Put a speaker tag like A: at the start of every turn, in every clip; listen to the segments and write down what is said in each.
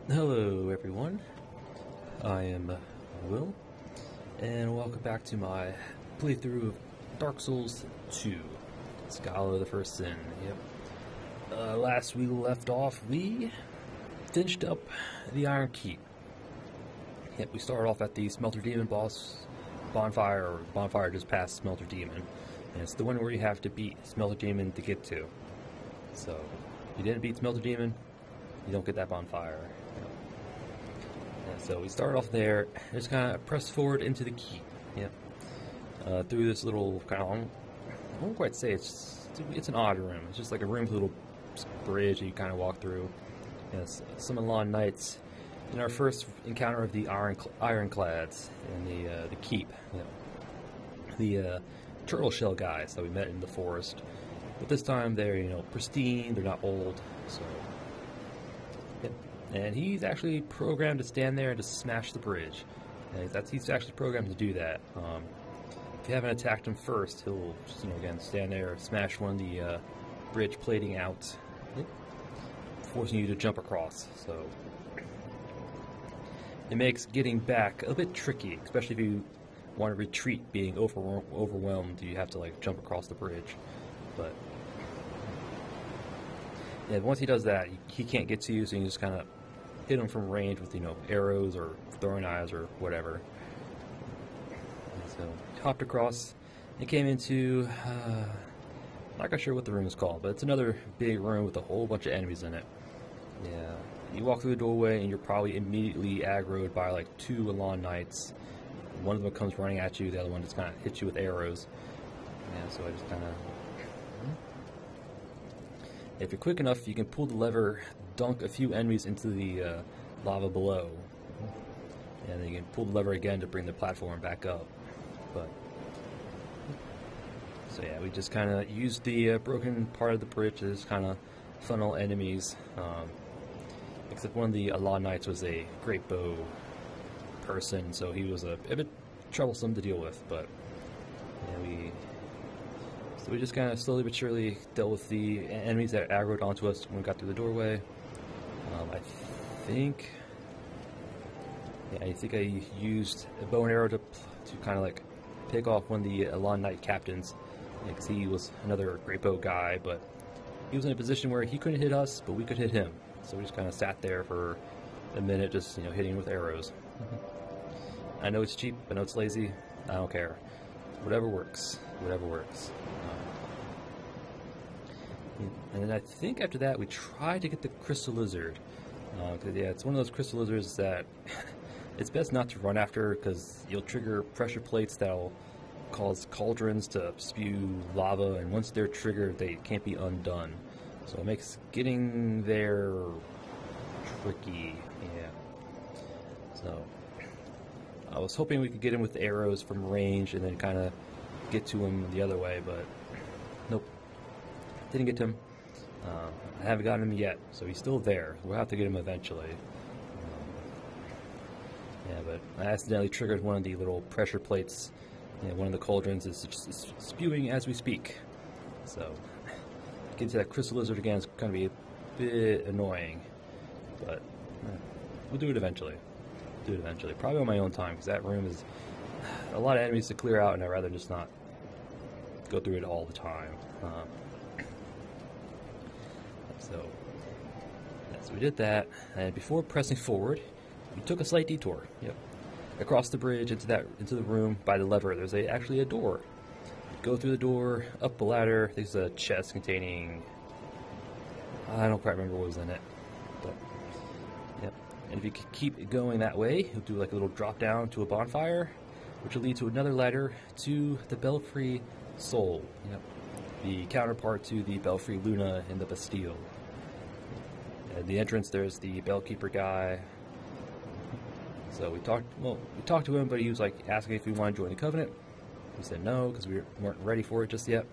A: Hello everyone, I am Will, and welcome back to my playthrough of Dark Souls 2, Scholar of the First Sin. Yep. Last we left off, we finished up the Iron Keep. Yep, we started off at the Smelter Demon boss bonfire just past Smelter Demon. And it's the one where you have to beat Smelter Demon to get to. So, if you didn't beat Smelter Demon, you don't get that bonfire. So we start off there, just kind of press forward into the keep. Yep. Through this little kind of, I won't quite say it's an odd room. It's just like a room with a little bridge that you kind of walk through. Yes, some Lawn Knights. In our first encounter of the ironclads in the keep, the turtle shell guys that we met in the forest. But this time they're pristine. They're not old. So. Yep. And he's actually programmed to stand there and just smash the bridge. And he's actually programmed to do that. If you haven't attacked him first, he'll just, again, stand there, smash one of the bridge plating out, forcing you to jump across. So it makes getting back a bit tricky, especially if you want to retreat, being overwhelmed. You have to jump across the bridge. But yeah, once he does that, he can't get to you, so you can just kind of hit him from range with, arrows or throwing knives or whatever. And so, hopped across and came into, not quite sure what the room is called, but it's another big room with a whole bunch of enemies in it. Yeah, you walk through the doorway and you're probably immediately aggroed by two Lawn Knights. One of them comes running at you, the other one just kind of hits you with arrows. Yeah, so I just kind of... If you're quick enough, you can pull the lever, dunk a few enemies into the lava below, and then you can pull the lever again to bring the platform back up. So yeah, we just kind of used the broken part of the bridge to just kind of funnel enemies. Except one of the Lawn Knights was a great bow person, so he was a bit troublesome to deal with. But yeah, So we just kind of slowly but surely dealt with the enemies that aggroed onto us when we got through the doorway. I think I used a bow and arrow to kind of pick off one of the Lawn Knight captains, because he was another great bow guy, but he was in a position where he couldn't hit us, but we could hit him. So we just kind of sat there for a minute, just hitting with arrows. I know it's cheap, I know it's lazy. I don't care. Whatever works. Whatever works. And then I think after that we tried to get the crystal lizard. It's one of those crystal lizards that it's best not to run after, because you'll trigger pressure plates that'll cause cauldrons to spew lava, and once they're triggered, they can't be undone. So it makes getting there tricky. Yeah. So I was hoping we could get him with arrows from range and then kind of get to him the other way, but nope. Didn't get to him. I haven't gotten him yet, so he's still there. We'll have to get him eventually. But I accidentally triggered one of the little pressure plates. One of the cauldrons is just spewing as we speak. So getting to that crystal lizard again is going to be a bit annoying, but we'll do it eventually. Probably on my own time, because that room is a lot of enemies to clear out, and I'd rather just not go through it all the time. So we did that, and before pressing forward, we took a slight detour. Yep, across the bridge into the room by the lever. There's actually a door. Go through the door, up the ladder. There's a chest containing, I don't quite remember what was in it, but yep. And if you keep going that way, you'll do a little drop down to a bonfire, which will lead to another ladder to the Belfry Soul. Yep. The counterpart to the Belfry Luna in the Bastille. At the entrance, there's the Bellkeeper guy. So we talked to him, but he was asking if we wanted to join the Covenant. We said no, because we weren't ready for it just yet.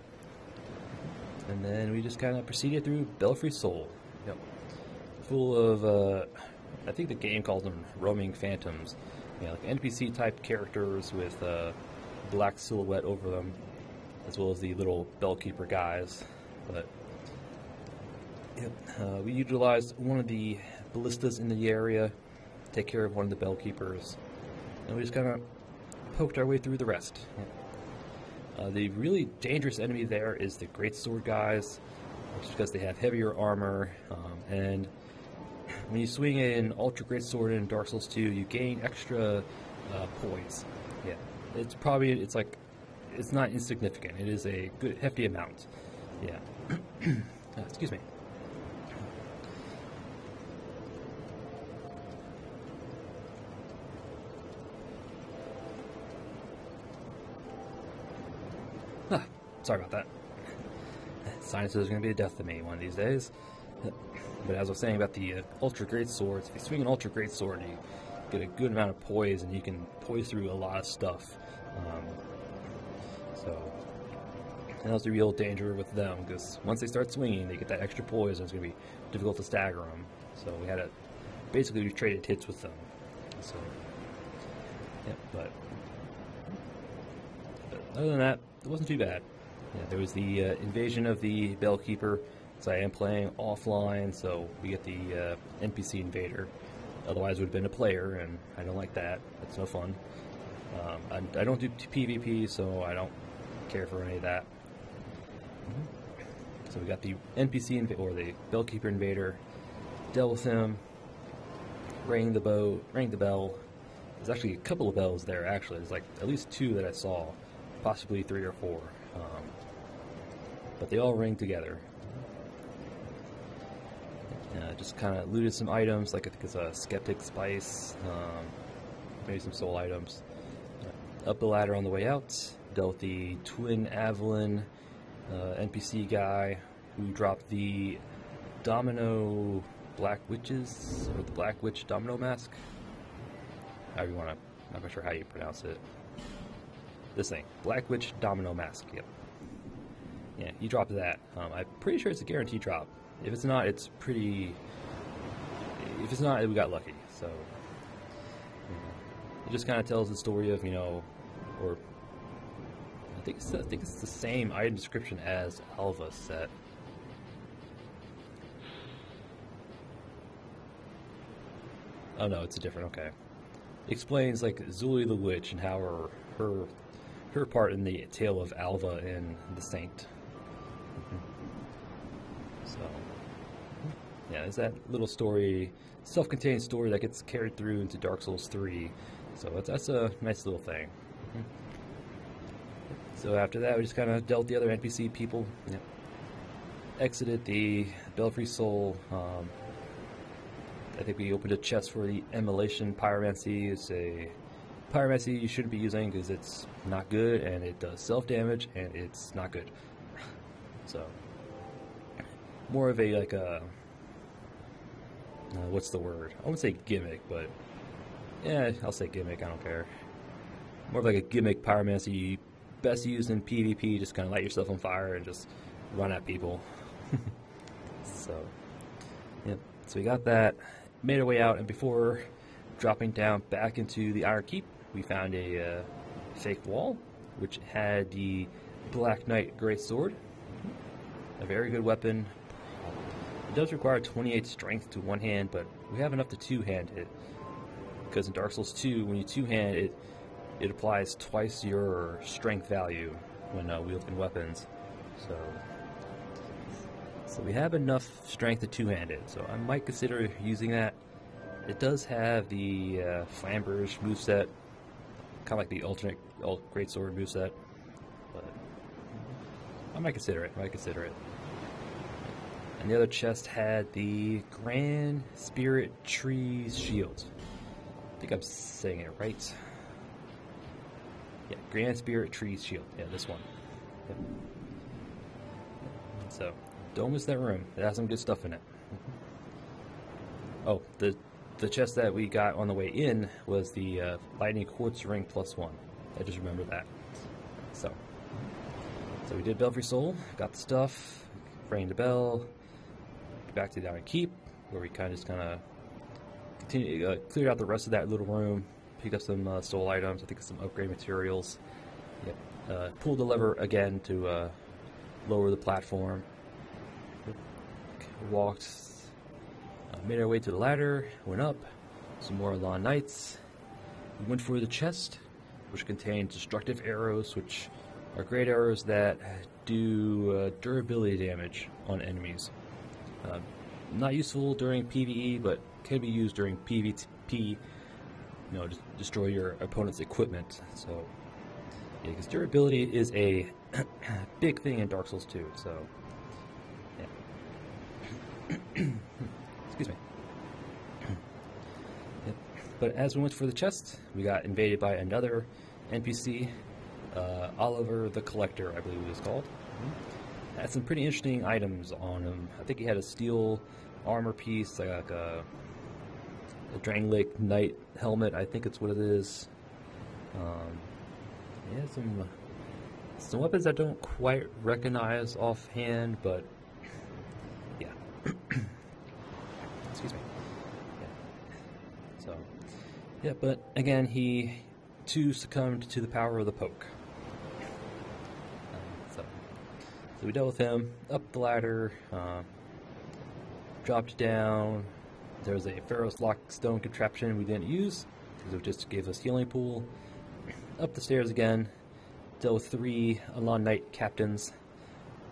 A: And then we just kind of proceeded through Belfry Soul. Yep. Full of, I think the game calls them roaming phantoms. NPC type characters with black silhouette over them, as well as the little Bellkeeper guys. But Yep. We utilized one of the ballistas in the area to take care of one of the bell keepers, and we just kind of poked our way through the rest. Yep. The really dangerous enemy there is the greatsword guys, just because they have heavier armor, and when you swing an ultra greatsword in Dark Souls 2, you gain extra poise. Yeah, it's not insignificant. It is a good hefty amount. Yeah. Excuse me. Sorry about that. Sinuses are going to be a death to me one of these days. But as I was saying about the ultra great swords, if you swing an ultra great sword, you get a good amount of poise, and you can poise through a lot of stuff. And that's the real danger with them, because once they start swinging, they get that extra poise, and it's going to be difficult to stagger them. So we had to basically traded hits with them. So, yeah, but other than that, it wasn't too bad. Yeah, there was the invasion of the Bellkeeper, so I am playing offline, so we get the NPC invader. Otherwise, it would have been a player, and I don't like that. That's no fun. I don't do PvP, so I don't care for any of that. So we got the NPC or the Bellkeeper invader. Dealt with him. Rang the bell. There's actually a couple of bells there. Actually, there's like at least 2 that I saw, possibly 3 or 4. But they all rang together. Just kind of looted some items, like I think it's a Skeptic Spice, maybe some soul items. Up the ladder on the way out, dealt with the Twin Avalon NPC guy who dropped the Domino Black Witches, or the Black Witch Domino Mask. However you want to, I'm not quite sure how you pronounce it. This thing, Black Witch Domino Mask, yep. Yeah, he dropped that. I'm pretty sure it's a guaranteed drop. If it's not, it's pretty... If it's not, we got lucky, so... It just kind of tells the story of, or... I think it's the same item description as Alva set. Oh no, it's a different, okay. It explains, like, Zuli the Witch and how her part in the tale of Alva and the Saint. So, yeah, there's that little story, self-contained story that gets carried through into Dark Souls 3. So that's a nice little thing. So after that, we just kind of dealt the other NPC people. Yeah. Exited the Belfry Soul. I think we opened a chest for the Immolation Pyromancy. It's a pyromancy you shouldn't be using because it's not good, and it does self-damage, and it's not good. So, more of a, like a... what's the word? I wouldn't say gimmick, but... Yeah, I'll say gimmick, I don't care. More of like a gimmick pyromancy, best used in PvP, just kind of light yourself on fire and just run at people. So, yep. So we got that, made our way out, and before dropping down back into the Iron Keep, we found a fake wall, which had the Black Knight Greatsword. A very good weapon. It does require 28 strength to one hand, but we have enough to two-hand it. Because in Dark Souls 2, when you two-hand it, it applies twice your strength value when wielding weapons. So we have enough strength to two-hand it, so I might consider using that. It does have the Flamberge moveset, kind of like the alternate Greatsword moveset, but I might consider it. And the other chest had the Grand Spirit Tree Shield. I think I'm saying it right. Yeah, Grand Spirit Tree Shield. Yeah, this one. Yep. So, don't miss that room. It has some good stuff in it. Oh, the chest that we got on the way in was the Lightning Quartz Ring +1. I just remember that. So we did Belfry Soul, got the stuff, rang the bell, back to the Iron Keep, where we kind of cleared out the rest of that little room, picked up some soul items, I think some upgrade materials. Yep. Pulled the lever again to lower the platform. walked, made our way to the ladder, went up, some more Lawn Knights. We went for the chest, which contained destructive arrows, which are great arrows that do durability damage on enemies. Not useful during PvE, but can be used during PvP, to destroy your opponent's equipment. So, yeah, because durability is a big thing in Dark Souls 2, so, yeah. Excuse me. Yep. But as we went for the chest, we got invaded by another NPC, Oliver the Collector, I believe he was called. Had some pretty interesting items on him. I think he had a steel armor piece, like a Drangelic Knight helmet, I think it's what it is. He had some weapons I don't quite recognize offhand, but yeah. Excuse me. Yeah. So, yeah, but again, he too succumbed to the power of the poke. So we dealt with him, up the ladder, dropped down. There was a Pharaoh's Lock stone contraption we didn't use, because it just gave us healing pool. Up the stairs again, dealt with 3 Alon Knight captains,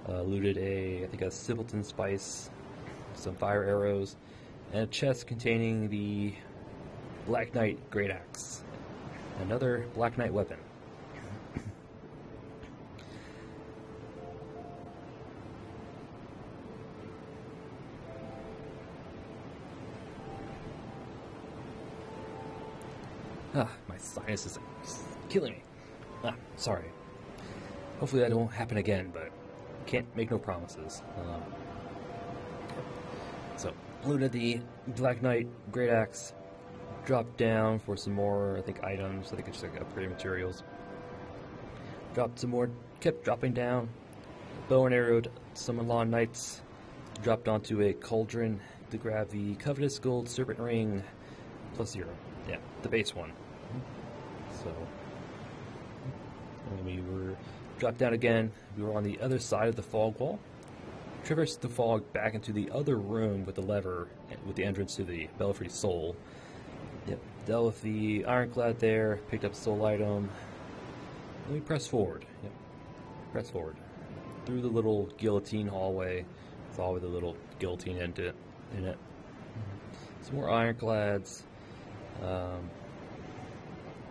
A: looted I think a Simpleton Spice, some fire arrows, and a chest containing the Black Knight Great Axe. Another Black Knight weapon. My sinus is killing me. Sorry. Hopefully that won't happen again, but can't make no promises. So, looted the Black Knight Great Axe, dropped down for some more, I think, items. I think it's just like upgraded materials. Dropped some more, kept dropping down. Bow and arrowed some Lawn Knights. Dropped onto a cauldron to grab the covetous gold serpent ring +0. Yeah, the base one. So, when we were dropped down again, we were on the other side of the fog wall. Traversed the fog back into the other room with the lever, with the entrance to the Belfry Soul. Yep, dealt with the ironclad there, picked up soul item, and we pressed forward. Yep, press forward. Through the little guillotine hallway, with all with a little guillotine in it. Some more ironclads.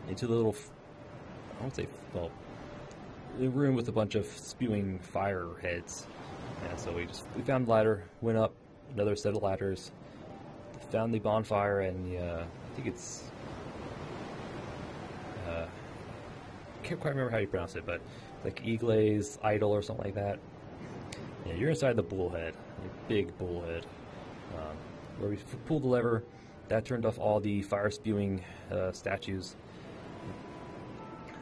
A: Into the little, I won't say, well, the room with a bunch of spewing fire heads. Yeah, so we found the ladder, went up another set of ladders, found the bonfire, and I think it's, can't quite remember how you pronounce it, but like Eagle's Idol or something like that. Yeah, you're inside the bullhead, a big bullhead, where we pulled the lever. That turned off all the fire-spewing statues.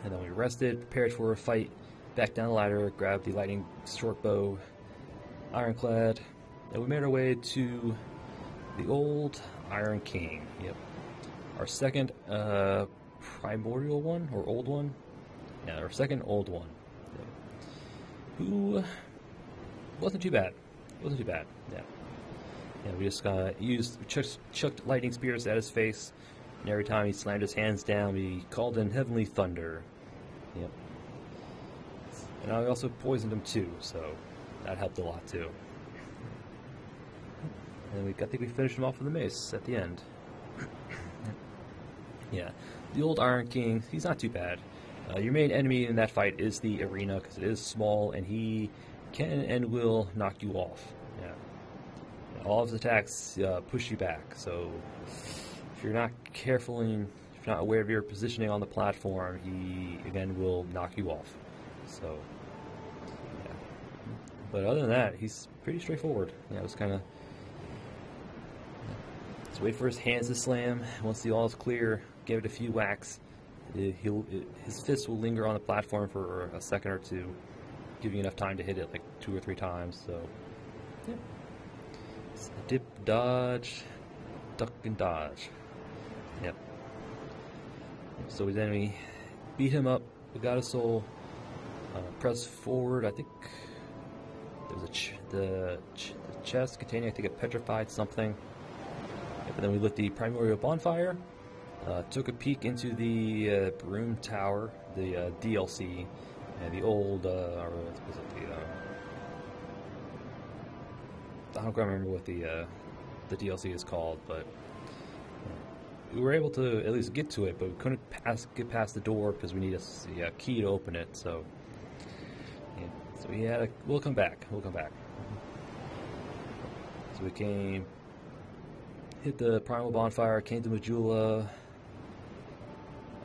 A: And then we rested, prepared for a fight, back down the ladder, grabbed the lightning short bow, ironclad, and we made our way to the old Iron King. Yep. Our second primordial one, or old one? Yeah, our second old one. Yep. Who wasn't too bad. Yeah. Yeah, we just chucked lightning spears at his face, and every time he slammed his hands down, we called in heavenly thunder. Yep. And I also poisoned him too, so that helped a lot too. And I think we finished him off with a mace at the end. Yeah, the old Iron King, he's not too bad. Your main enemy in that fight is the arena, because it is small, and he can and will knock you off. Yeah. All of his attacks push you back, so if you're not careful and if you're not aware of your positioning on the platform, he again will knock you off. So, yeah. But other than that, he's pretty straightforward. Yeah, it was kind of just wait for his hands to slam. Once the all is clear, give it a few whacks. His fists will linger on the platform for a second or two, giving you enough time to hit it like 2 or 3 times. So, yeah. Dip, dodge, duck, and dodge. Yep. So then we beat him up. We got a soul. Press forward. I think the chest containing, I think, a petrified something. Yep, and then we lit the primordial bonfire. Took a peek into the broom tower, the DLC, and the old, or what was it, I don't quite remember what the DLC is called, but we were able to at least get to it, but we couldn't get past the door because we need a key to open it. So, yeah, so we had we'll come back. We'll come back. So we hit the primal bonfire, came to Majula.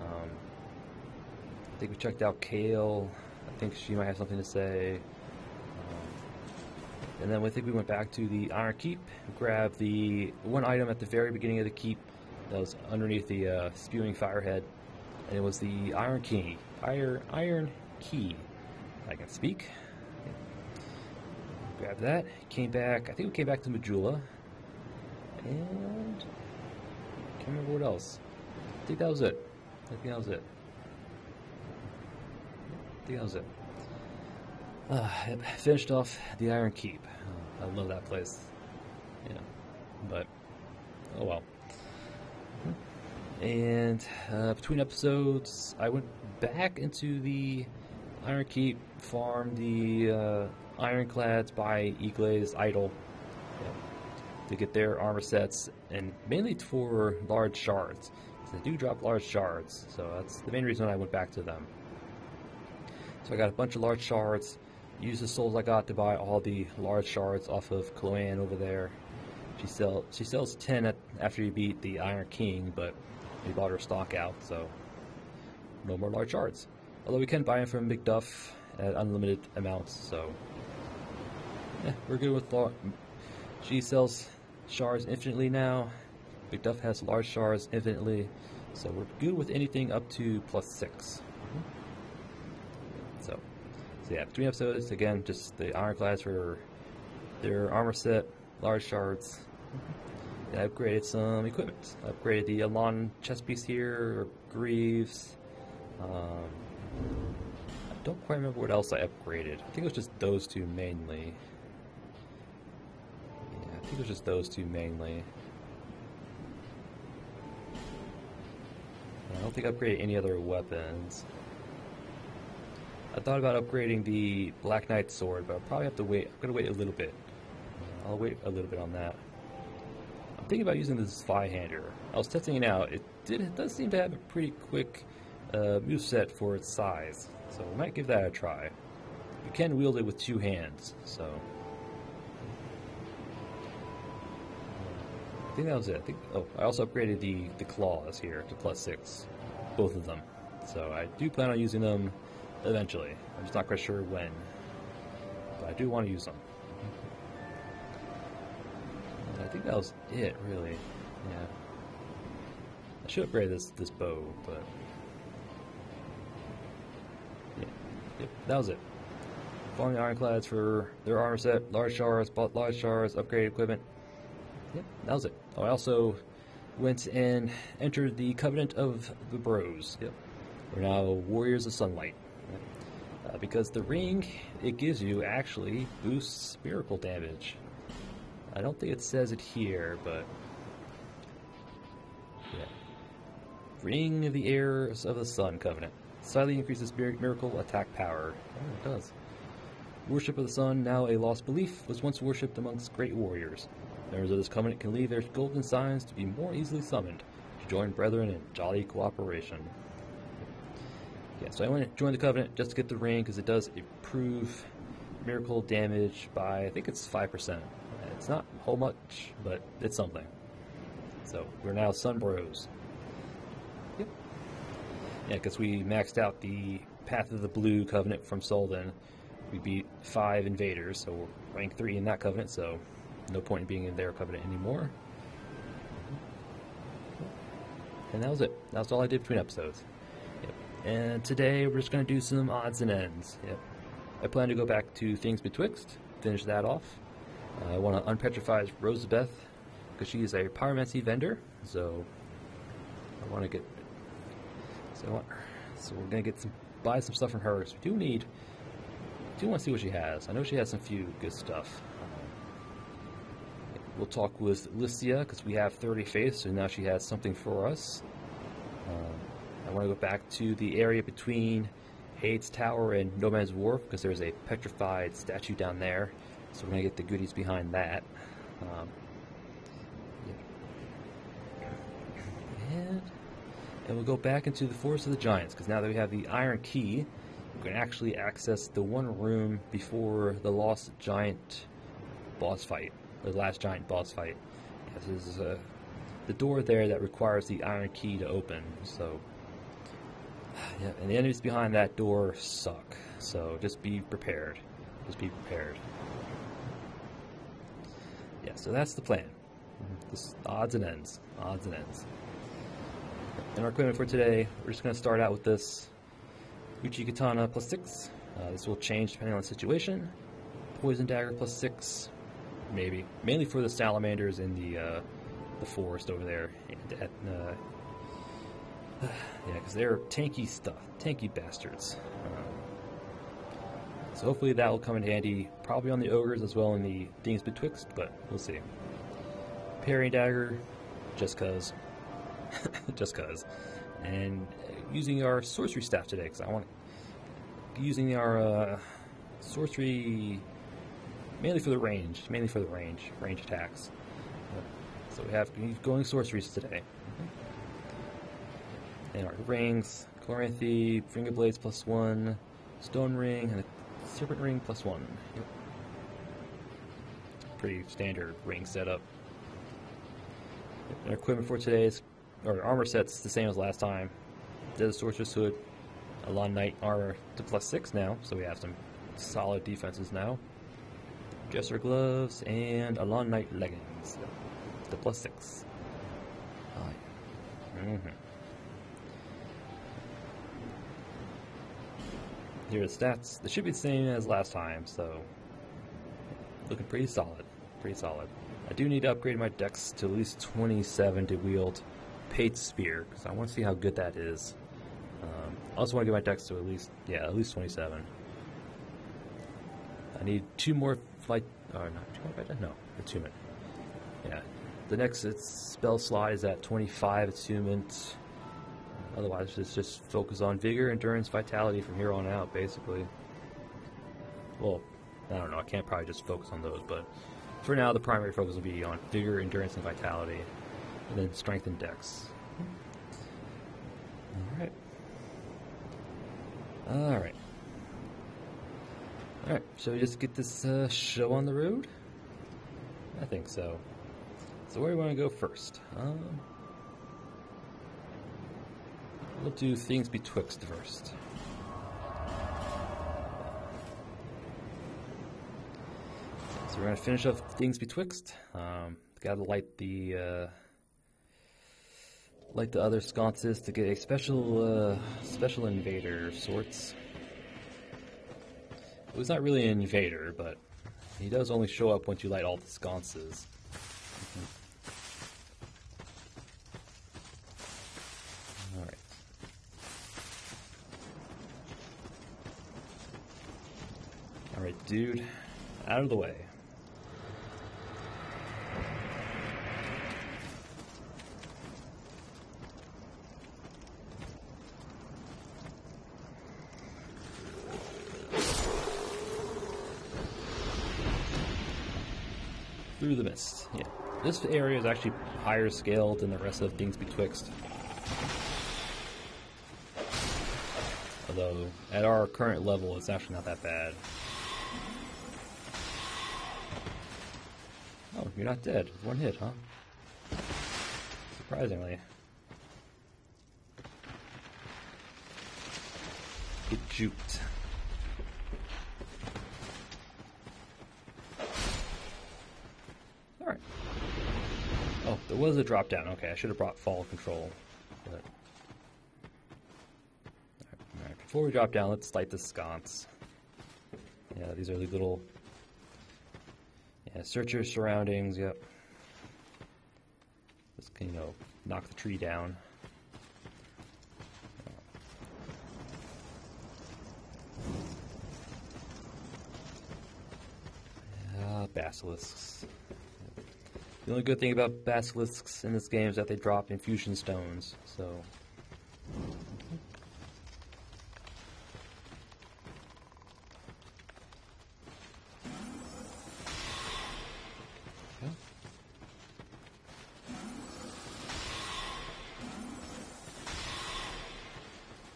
A: I think we checked out Kale. I think she might have something to say. And then I think we went back to the Iron Keep, grabbed the one item at the very beginning of the keep that was underneath the spewing firehead, and it was the Iron Key. Iron Key. I can speak. Grab that. Came back. I think we came back to Majula, and can't remember what else. I think that was it. Finished off the Iron Keep. I love that place. Yeah, but oh well. And between episodes, I went back into the Iron Keep, farmed the Ironclads by Egla's Idol to get their armor sets, and mainly for large shards. So they do drop large shards, so that's the main reason I went back to them. So I got a bunch of large shards, used the souls I got to buy all the large shards off of Chloanne over there. She sells 10 after you beat the Iron King, but we bought her stock out, so no more large shards. Although we can buy them from McDuff at unlimited amounts, so yeah, we're good with she sells shards infinitely now. McDuff has large shards infinitely, so we're good with anything up to +6. So yeah, between episodes, again, just the Ironclads for their armor set, large shards. And I upgraded some equipment. I upgraded the Alon chest piece here, Greaves. I don't quite remember what else I upgraded. I think it was just those two mainly. Yeah, I think it was just those two mainly. I don't think I upgraded any other weapons. I thought about upgrading the Black Knight sword, but I'll probably have to wait. I'm going to wait a little bit. I'll wait a little bit on that. I'm thinking about using this Zweihander. I was testing it out. It does seem to have a pretty quick moveset for its size, so we might give that a try. You can wield it with 2 hands, so I think that was it. I also upgraded the claws here to +6, both of them. So I do plan on using them eventually. I'm just not quite sure when, but I do want to use them. And I think that was it, really. Yeah. I should upgrade this bow, but yeah. Yep, that was it. Farming Ironclads for their armor set, large shards, bought large shards, upgraded equipment. Yep, that was it. Oh, I also went and entered the Covenant of the Bros. Yep. We're now Warriors of Sunlight. Because the ring it gives you actually boosts miracle damage. I don't think it says it here, but yeah. Ring of the Heirs of the Sun Covenant. Slightly increases miracle attack power. Oh, it does. Worship of the Sun, now a lost belief, was once worshipped amongst great warriors. Members of this covenant can leave their golden signs to be more easily summoned, to join brethren in jolly cooperation. Yeah, so I went to join the covenant just to get the ring because it does improve miracle damage by, I think it's 5%. It's not a whole much, but it's something. So we're now Sun Bros. Yep. Yeah, because we maxed out the Path of the Blue covenant from Solden. We beat 5 invaders, so we're rank 3 in that covenant, so no point in being in their covenant anymore. And that was it. That's all I did between episodes. Yep. And today we're just going to do some odds and ends. Yep. I plan to go back to Things Betwixt, finish that off. I want to unpetrify Rosabeth because she is a pyromancy vendor, so I want to get. So we're gonna buy some stuff from her. So we do need do want to see what she has. I know she has some few good stuff. We'll talk with Lycia, because we have 30 faith, so now she has something for us. I want to go back to the area between Hades Tower and No Man's Wharf, because there's a petrified statue down there, so we're going to get the goodies behind that. And we'll go back into the Forest of the Giants, because now that we have the Iron Key, we can actually access the one room before the Lost Giant boss fight. The last giant boss fight. Yes, this is the door there that requires the Iron Key to open. So, yeah, and the enemies behind that door suck. So just be prepared. Just be prepared. Yeah, so that's the plan. This odds and ends. Odds and ends. And our equipment for today, we're just going to start out with this Uchi Katana +6. This will change depending on the situation. Poison Dagger +6. Maybe. Mainly for the salamanders in the forest over there. Yeah, because they're tanky stuff. Tanky bastards. So hopefully that will come in handy. Probably on the ogres as well in the things betwixt, but we'll see. Parrying Dagger, just cause. Just cause. And using our sorcery staff today, because I want using our sorcery mainly for the range range attacks. So we have going sorceries today. And our rings, Chloranthy, Finger Blades +1, Stone Ring, and a Serpent Ring +1. Yep. Pretty standard ring setup. And our equipment for today is, our armor set's the same as last time. Desert Sorceress Hood, Alon Knight armor to +6 now, so we have some solid defenses now. Dresser gloves and Alon Knight leggings, the +6. Oh, yeah. Here are the stats. They should be the same as last time, so looking pretty solid. Pretty solid. I do need to upgrade my dex to at least 27 to wield Pate's Spear, because I want to see how good that is. I also want to get my dex to at least 27. I need 2 more fight. Or not 2 more fight. No, attunement. Yeah. The next spell slot is at 25 attunement. Otherwise, it's just focus on vigor, endurance, vitality from here on out, basically. Well, I don't know. I can't probably just focus on those, but for now, the primary focus will be on vigor, endurance, and vitality, and then strength and dex. All right. All right. All right. Shall we just get this show on the road? I think so. So where do we want to go first? We'll do things betwixt first. So we're going to finish up things betwixt. Got to light the other sconces to get a special invader of sorts. Well, he's not really an invader, but he does only show up once you light all the sconces. Alright. Alright, dude. Out of the way. Through the mist. Yeah. This area is actually higher scaled than the rest of things betwixt. Although, at our current level, it's actually not that bad. Oh, you're not dead. One hit, huh? Surprisingly. Get juked. Alright. Oh, there was a drop down. Okay, I should have brought fall control. But... Alright, before we drop down, let's light the sconce. Yeah, these are the little... Yeah, search your surroundings, yep. Just, knock the tree down. basilisks. The only good thing about basilisks in this game is that they drop infusion stones, so...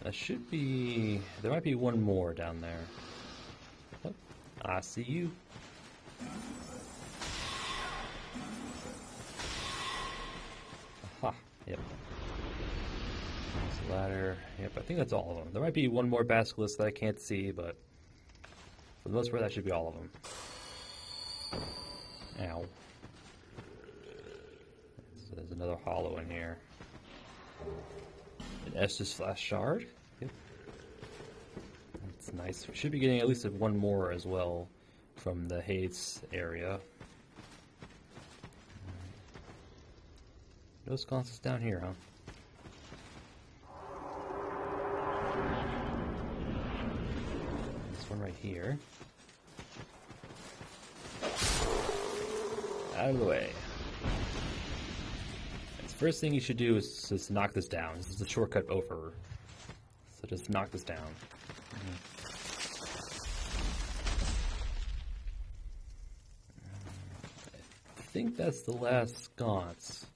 A: That should be... There might be one more down there. Oh, I see you. Aha, yep. There's a ladder. Yep, I think that's all of them. There might be one more basilisk that I can't see, but for the most part, that should be all of them. Ow. There's another hollow in here. An Estus Flash Shard. Yep. That's nice. We should be getting at least one more as well from the Hades area. No sconces down here, huh? This one right here. Out of the way. The first thing you should do is just knock this down. This is the shortcut over. So just knock this down. I think that's the last sconce.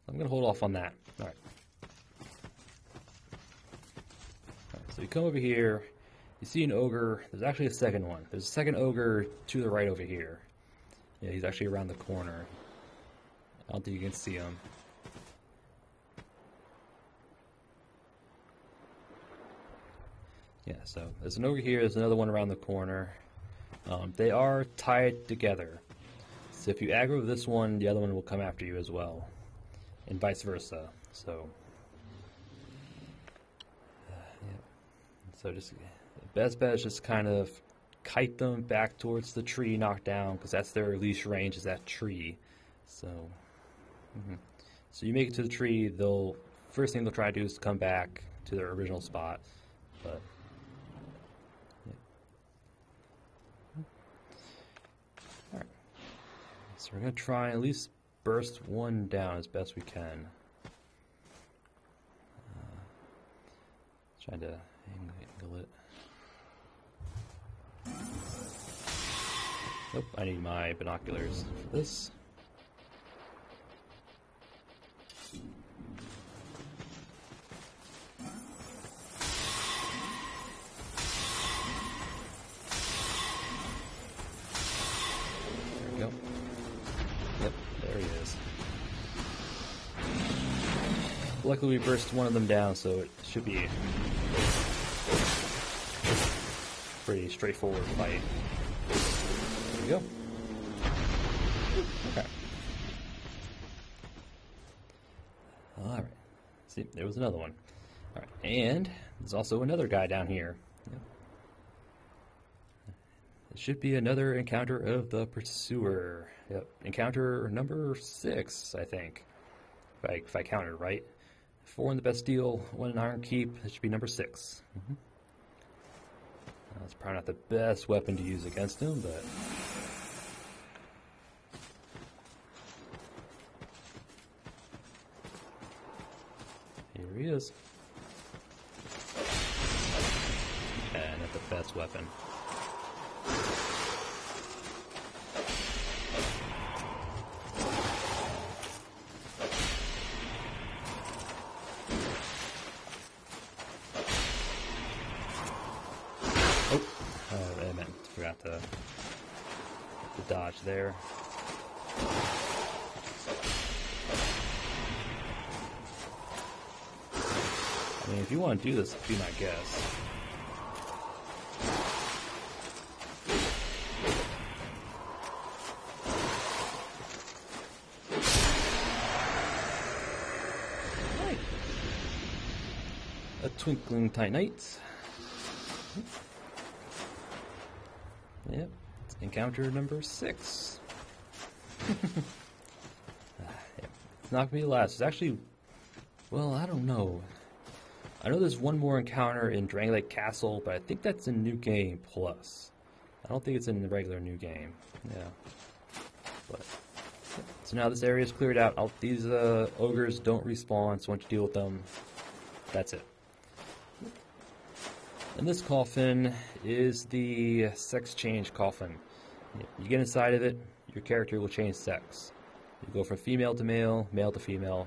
A: I'm going to hold off on that. Alright. So you come over here, you see an ogre. There's actually a second one. There's a second ogre to the right over here. Yeah, he's actually around the corner. I don't think you can see him. Yeah, so there's an ogre here, there's another one around the corner. They are tied together. So if you aggro this one, the other one will come after you as well. And vice versa. So, yeah. So just the best bet is just kind of kite them back towards the tree knocked down, because that's their leash range, is that tree. So, so you make it to the tree, first thing they'll try to do is come back to their original spot. But yeah. Alright. So we're gonna try at least burst one down as best we can. Trying to angle it. Nope, I need my binoculars for this. There we go. Yep, there he is. Luckily we burst one of them down, so it should be a pretty straightforward fight. There we go. Okay. Alright. See, there was another one. Alright, and there's also another guy down here. Yep. It should be another encounter of the Pursuer. Yep, encounter number 6, I think. If I counted right. 4 in the Bastille, 1 in Iron Keep. It should be number 6. That's probably not the best weapon to use against him, but here he is. And not the best weapon. Forgot to dodge there. I mean, if you want to do this, be my guest. Right. A twinkling Titanite. Yep, it's encounter number 6. Yep. It's not going to be the last. It's actually, well, I don't know. I know there's one more encounter in Drangelic Castle, but I think that's in New Game Plus. I don't think it's in the regular new game. Yeah. But so now this area is cleared out. These ogres don't respawn, so once you deal with them, that's it. And this coffin is the sex change coffin. You get inside of it, your character will change sex. You go from female to male, male to female.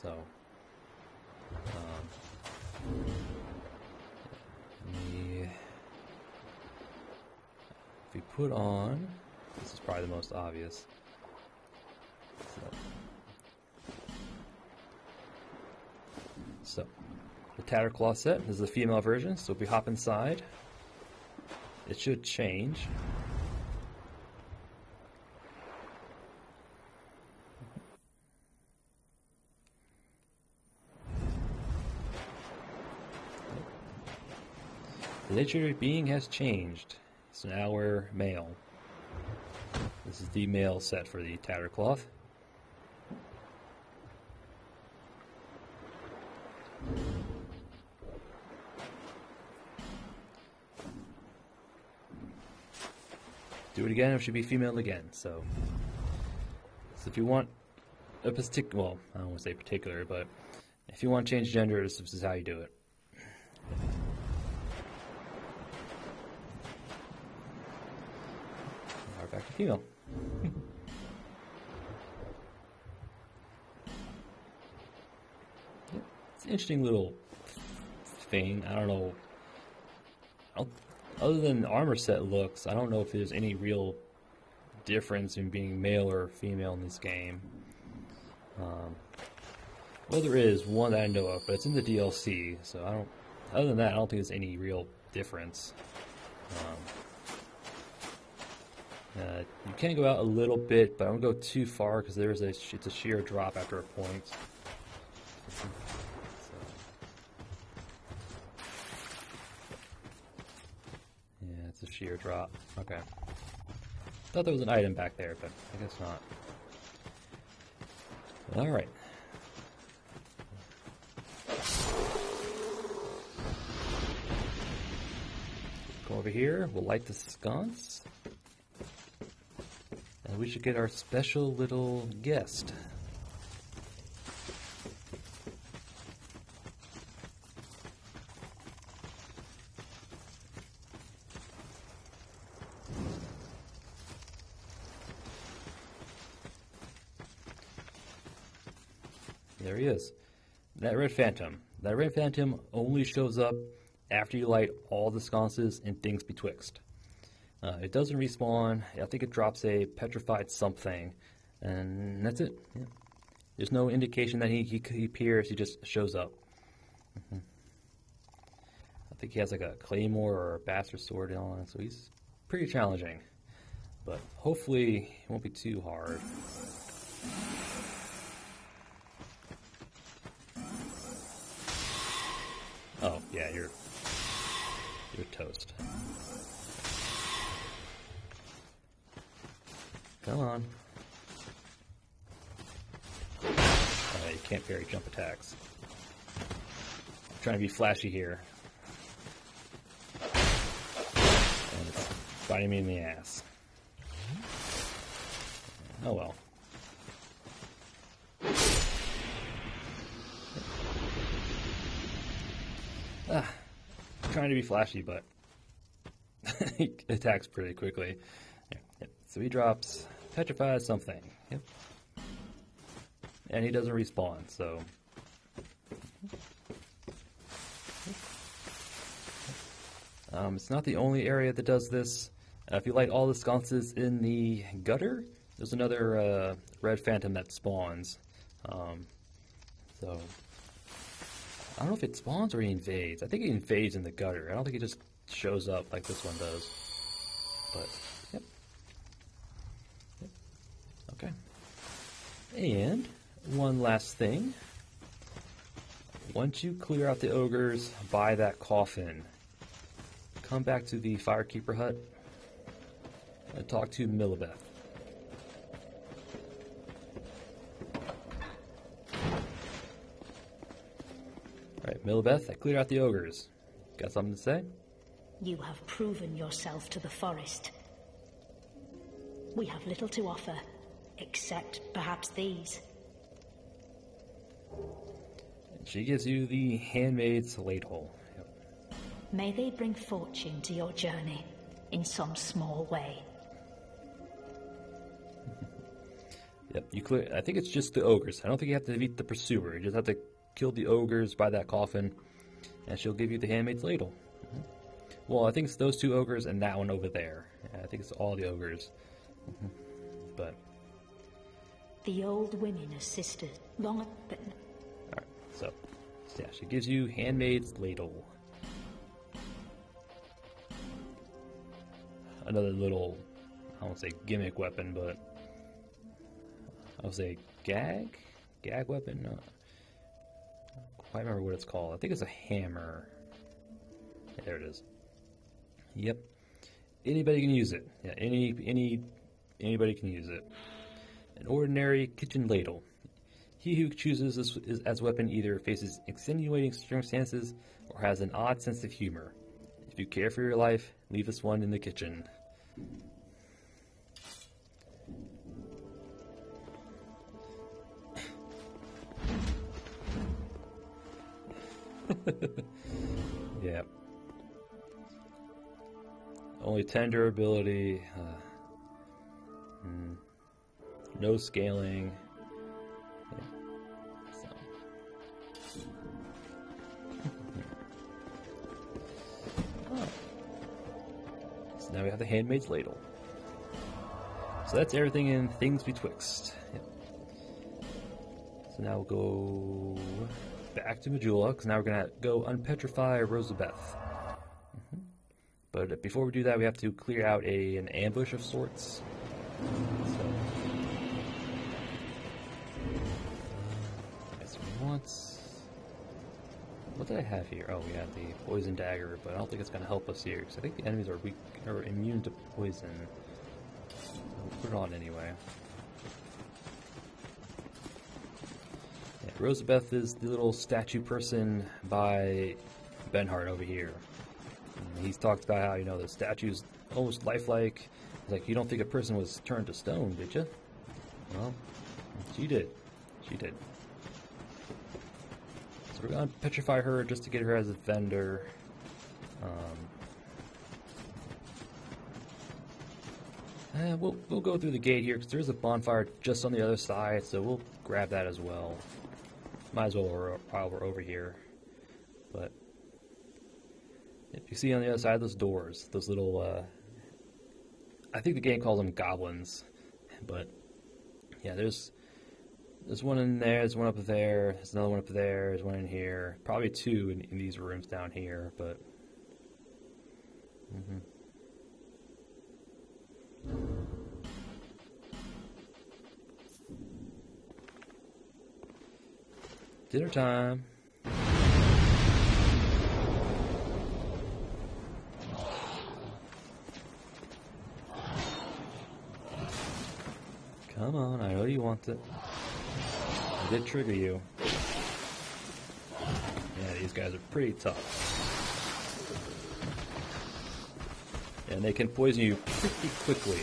A: So, if we put on, this is probably the most obvious. So the Tatterclaw set is the female version, so if we hop inside, it should change. The nature of your being has changed, so now we're male. This is the male set for the Tattercloth. Do it again, it should be female again. So if you want a particular, well, I don't want to say particular, but if you want to change genders, this is how you do it. Now we're back to female. It's an interesting little thing. I don't know. Other than armor set looks, I don't know if there's any real difference in being male or female in this game. Well, there is one that I know of, but it's in the DLC, so I don't. Other than that, I don't think there's any real difference. You can go out a little bit, but I don't go too far because it's a sheer drop after a point. It's a sheer drop. Okay. Thought there was an item back there, but I guess not. Alright. Go over here. We'll light the sconce. And we should get our special little guest. There he is. That red phantom. That red phantom only shows up after you light all the sconces and things betwixt. It doesn't respawn. I think it drops a petrified something, and that's it. Yeah. There's no indication that he appears. He just shows up. I think he has like a claymore or a bastard sword on, so he's pretty challenging. But hopefully it won't be too hard. Oh, yeah, you're toast. Come on. You can't parry jump attacks. I'm trying to be flashy here. And it's biting me in the ass. Oh well. Trying to be flashy, but he attacks pretty quickly. Yep. So he drops petrified something. Yep. And he doesn't respawn, so. It's not the only area that does this. If you light all the sconces in the gutter, there's another red phantom that spawns. So. I don't know if it spawns or it invades. I think it invades in the gutter. I don't think it just shows up like this one does. But, yep. Okay. And one last thing. Once you clear out the ogres by that coffin, come back to the Firekeeper hut and talk to Millibeth. Alright, Millibeth, I cleared out the ogres. Got something to say?
B: You have proven yourself to the forest. We have little to offer, except perhaps these.
A: She gives you the handmaid's ladle. Yep.
B: May they bring fortune to your journey in some small way.
A: Yep, you clear. I think it's just the ogres. I don't think you have to defeat the pursuer. You just have to kill the ogres by that coffin, and she'll give you the handmaid's ladle. Mm-hmm. Well, I think it's those two ogres and that one over there. Yeah, I think it's all the ogres. Mm-hmm. But
B: the old women assisted long, but
A: all right. So yeah, she gives you handmaid's ladle. Another little, I won't say gimmick weapon, but I'll say gag weapon. No, I don't quite remember what it's called. I think it's a hammer. Yeah, there it is. Yep, anybody can use it. Yeah, anybody can use it. An ordinary kitchen ladle. He who chooses this as weapon either faces extenuating circumstances or has an odd sense of humor. If you care for your life, leave this one in the kitchen. Yeah. Only 10 durability. No scaling. Yeah. So now we have the handmaid's ladle. So that's everything in Things Betwixt. Yep. So now we'll go back to Majula, because now we're going to go unpetrify Rosabeth. But before we do that, we have to clear out an ambush of sorts. So, what did I have here? Oh, we have the poison dagger, but I don't think it's going to help us here, because I think the enemies are weak or immune to poison. So we'll put it on anyway. Yeah, Rosabeth is the little statue person by Benhart over here. And he's talked about how, the statue's almost lifelike. He's like, you don't think a person was turned to stone, did you? Well, she did. She did. So we're going to petrify her just to get her as a vendor. We'll go through the gate here because there's a bonfire just on the other side, so we'll grab that as well. Might as well while we're over here. But if you see on the other side of those doors, those little, I think the game calls them goblins, but yeah, there's one in there, there's one up there, there's another one up there, there's one in here, probably two in these rooms down here, but dinner time. Come on, I know you want it. I did trigger you. Yeah, these guys are pretty tough. And they can poison you pretty quickly.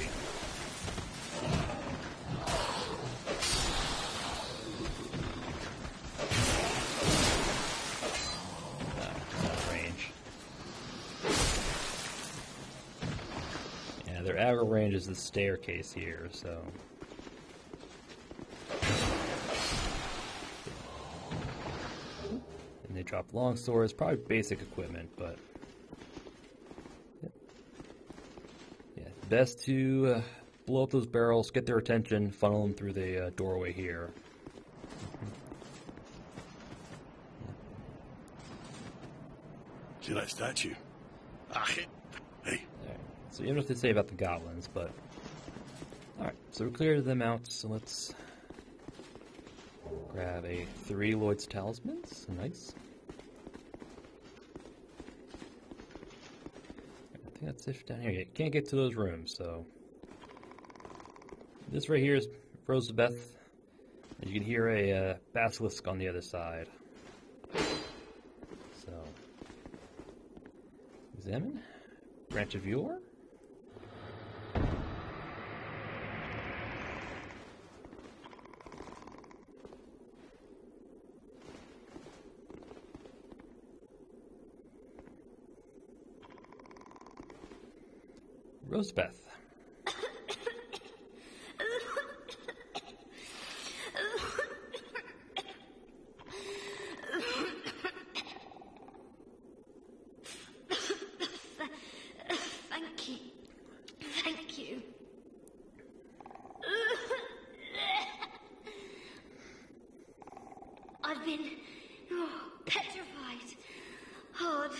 A: Out of range. Yeah, their aggro range is the staircase here, so... They drop long swords, probably basic equipment, but yeah, best to blow up those barrels, get their attention, funnel them through the doorway here.
C: See that statue? Ah, hey.
A: Right. So you don't know what to say about the goblins, but alright, so we cleared them out, so let's grab 3 Lloyd's Talismans. Nice. I think that's it down here. You can't get to those rooms, so... This right here is Rosabeth. And you can hear a basilisk on the other side. So... Examine? Branch of Yore? Rosebeth.
B: Thank you. Thank you. I've been petrified. Hard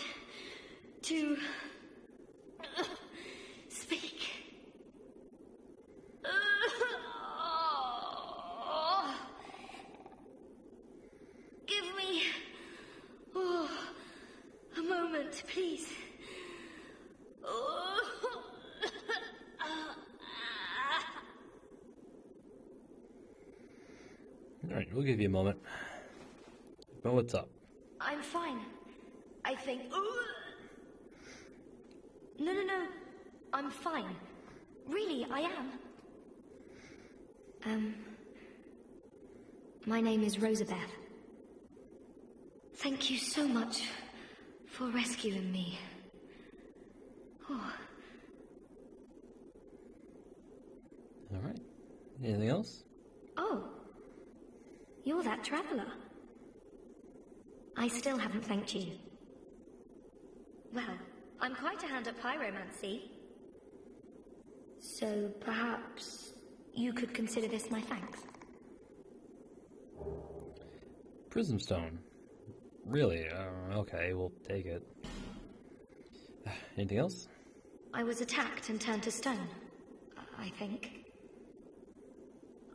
B: to speak. Give me a moment, please.
A: Alright, we'll give you a moment. But what's up?
B: I'm fine. I think. No. I'm fine. Really, I am. My name is Rosebeth. Thank you so much for rescuing me.
A: Alright. Anything else?
B: Oh. You're that traveler. I still haven't thanked you. Well, I'm quite a hand at pyromancy. So perhaps you could consider this my thanks.
A: Prism Stone. Really? Okay, we'll take it. Anything else?
B: I was attacked and turned to stone, I think.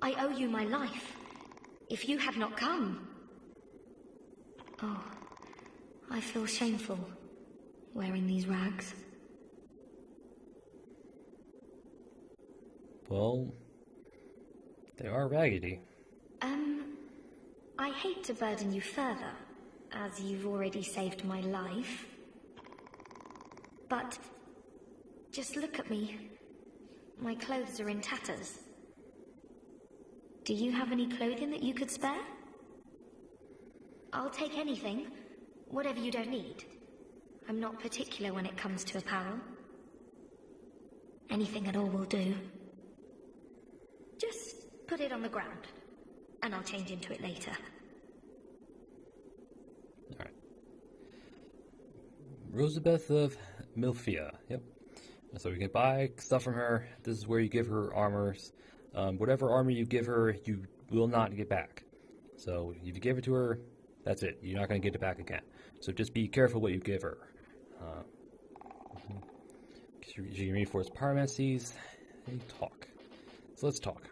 B: I owe you my life. If you had not come... Oh, I feel shameful wearing these rags.
A: Well, they are raggedy.
B: I hate to burden you further, as you've already saved my life. But just look at me. My clothes are in tatters. Do you have any clothing that you could spare? I'll take anything, whatever you don't need. I'm not particular when it comes to apparel. Anything at all will do. Just put it on the ground, and I'll change into it later.
A: Alright. Rosebeth of Milphia. Yep. So we can buy stuff from her. This is where you give her armors. Whatever armor you give her, you will not get back. So if you give it to her, that's it. You're not going to get it back again. So just be careful what you give her. She reinforced pyromancies. And talk. So let's talk.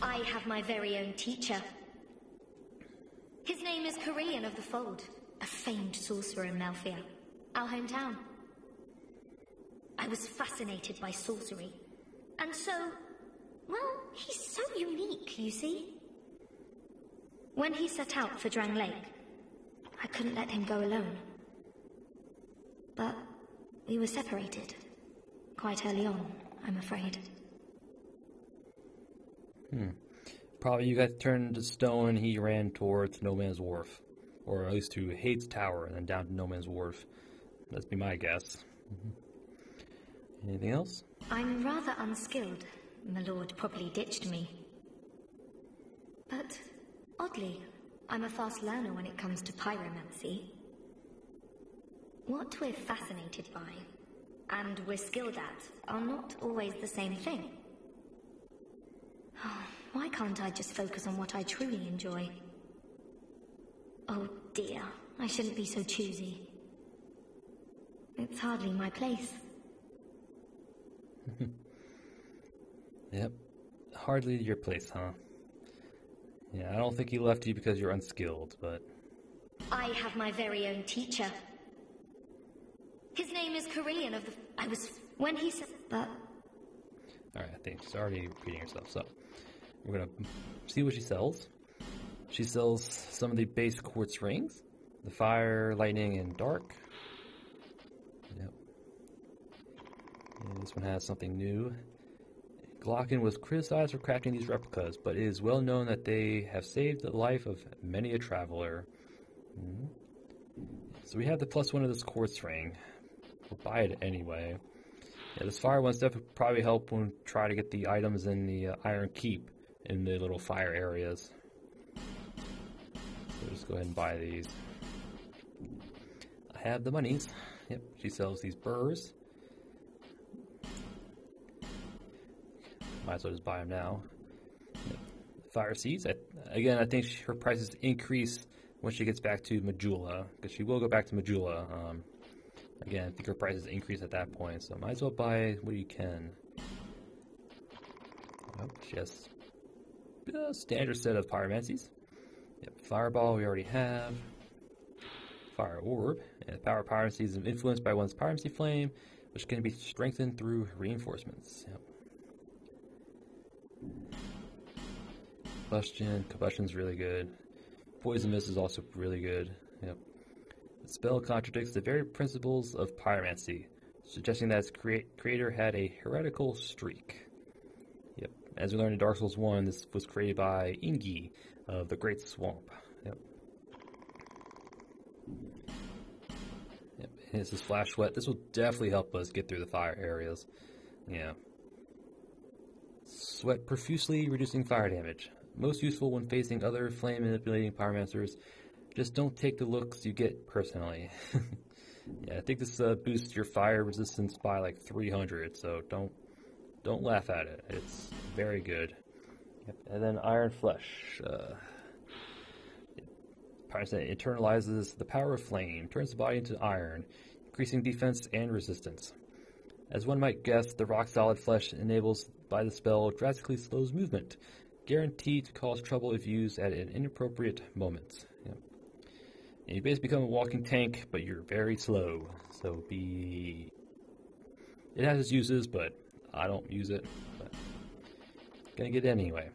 B: I have my very own teacher. His name is Carillion of the Fold, a famed sorcerer in Melphia, our hometown. I was fascinated by sorcery, and so, well, he's so unique, you see. When he set out for Drangelic, I couldn't let him go alone. But we were separated, quite early on, I'm afraid.
A: Probably you got turned to stone and he ran towards No Man's Wharf. Or at least to Hade's Tower and then down to No Man's Wharf. That'd be my guess. Anything else?
B: I'm rather unskilled. My lord probably ditched me. But, oddly, I'm a fast learner when it comes to pyromancy. What we're fascinated by, and we're skilled at, are not always the same thing. Why can't I just focus on what I truly enjoy? Oh dear, I shouldn't be so choosy. It's hardly my place.
A: Yep. Hardly your place, huh? Yeah, I don't think he left you because you're unskilled, but...
B: I have my very own teacher. His name is Carillion of the... When he said... But...
A: Alright, I think she's already repeating herself, so... We're gonna see what she sells. She sells some of the base quartz rings. The fire, lightning, and dark. Yep. And this one has something new. Glocken was criticized for crafting these replicas, but it is well known that they have saved the life of many a traveler. So we have the +1 of this quartz ring. We'll buy it anyway. Yeah, this fire one stuff would probably help when we try to get the items in the Iron Keep in the little fire areas. So just go ahead and buy these. I have the monies. Yep, she sells these burrs. Might as well just buy them now. Yep. Fire seeds. Again, I think her prices increase when she gets back to Majula, because she will go back to Majula. Again, I think her prices increase at that point, so might as well buy what you can. Oh, she has a standard set of pyromancies. Yep, fireball we already have. Fire orb. And the power of pyromancy is influenced by one's pyromancy flame, which can be strengthened through reinforcements. Yep. Combustion's really good. Poison mist is also really good. Yep. The spell contradicts the very principles of pyromancy, suggesting that its creator had a heretical streak. Yep. As we learned in Dark Souls 1, this was created by Ingi of the Great Swamp. Yep. Yep. And this is Flash Sweat. This will definitely help us get through the fire areas. Yeah. Sweat profusely, reducing fire damage. Most useful when facing other flame manipulating pyromancers. Just don't take the looks you get personally. Yeah, I think this boosts your fire resistance by like 300, so don't laugh at it. It's very good. Yep. And then Iron Flesh. It internalizes the power of flame, turns the body into iron, increasing defense and resistance. As one might guess, the rock-solid flesh enables by the spell drastically slows movement, guaranteed to cause trouble if used at an inappropriate moment. Yep. And you basically become a walking tank, but you're very slow. So it has its uses, but I don't use it. But gonna get it anyway.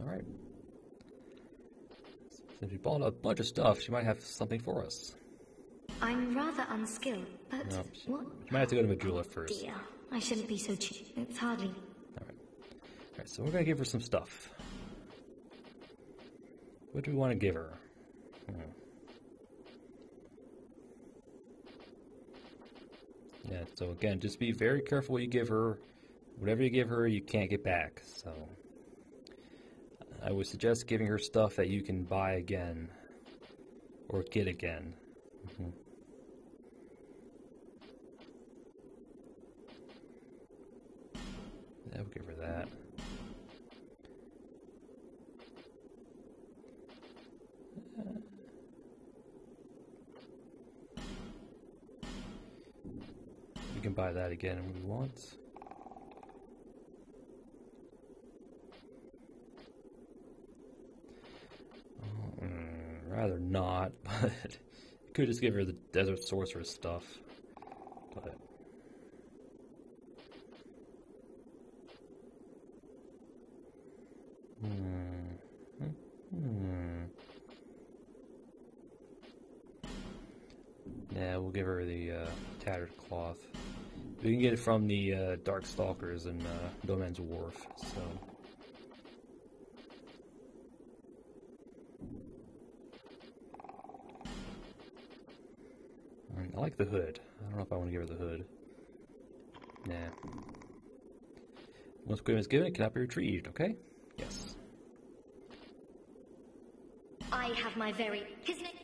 A: All right. Since we bought a bunch of stuff, she might have something for us.
B: I'm rather unskilled, but
A: No,
B: what?
A: You might have to go to Majula first.
B: Dear, I shouldn't be so cheap. It's hardly.
A: Alright, so we're going to give her some stuff. What do we want to give her? Yeah, so again, just be very careful what you give her. Whatever you give her, you can't get back. So I would suggest giving her stuff that you can buy again or get again. Yeah, we'll give her that. We can buy that again if we want. Rather not, but could just give her the Desert Sorcerer stuff. But yeah, we'll give her the tattered cloth. We can get it from the Dark Stalkers and No Man's Wharf. So. I like the hood. I don't know if I want to give her the hood. Nah. Once equipment is given, it cannot be retrieved, okay? Yes.
B: I have my very... Isn't it?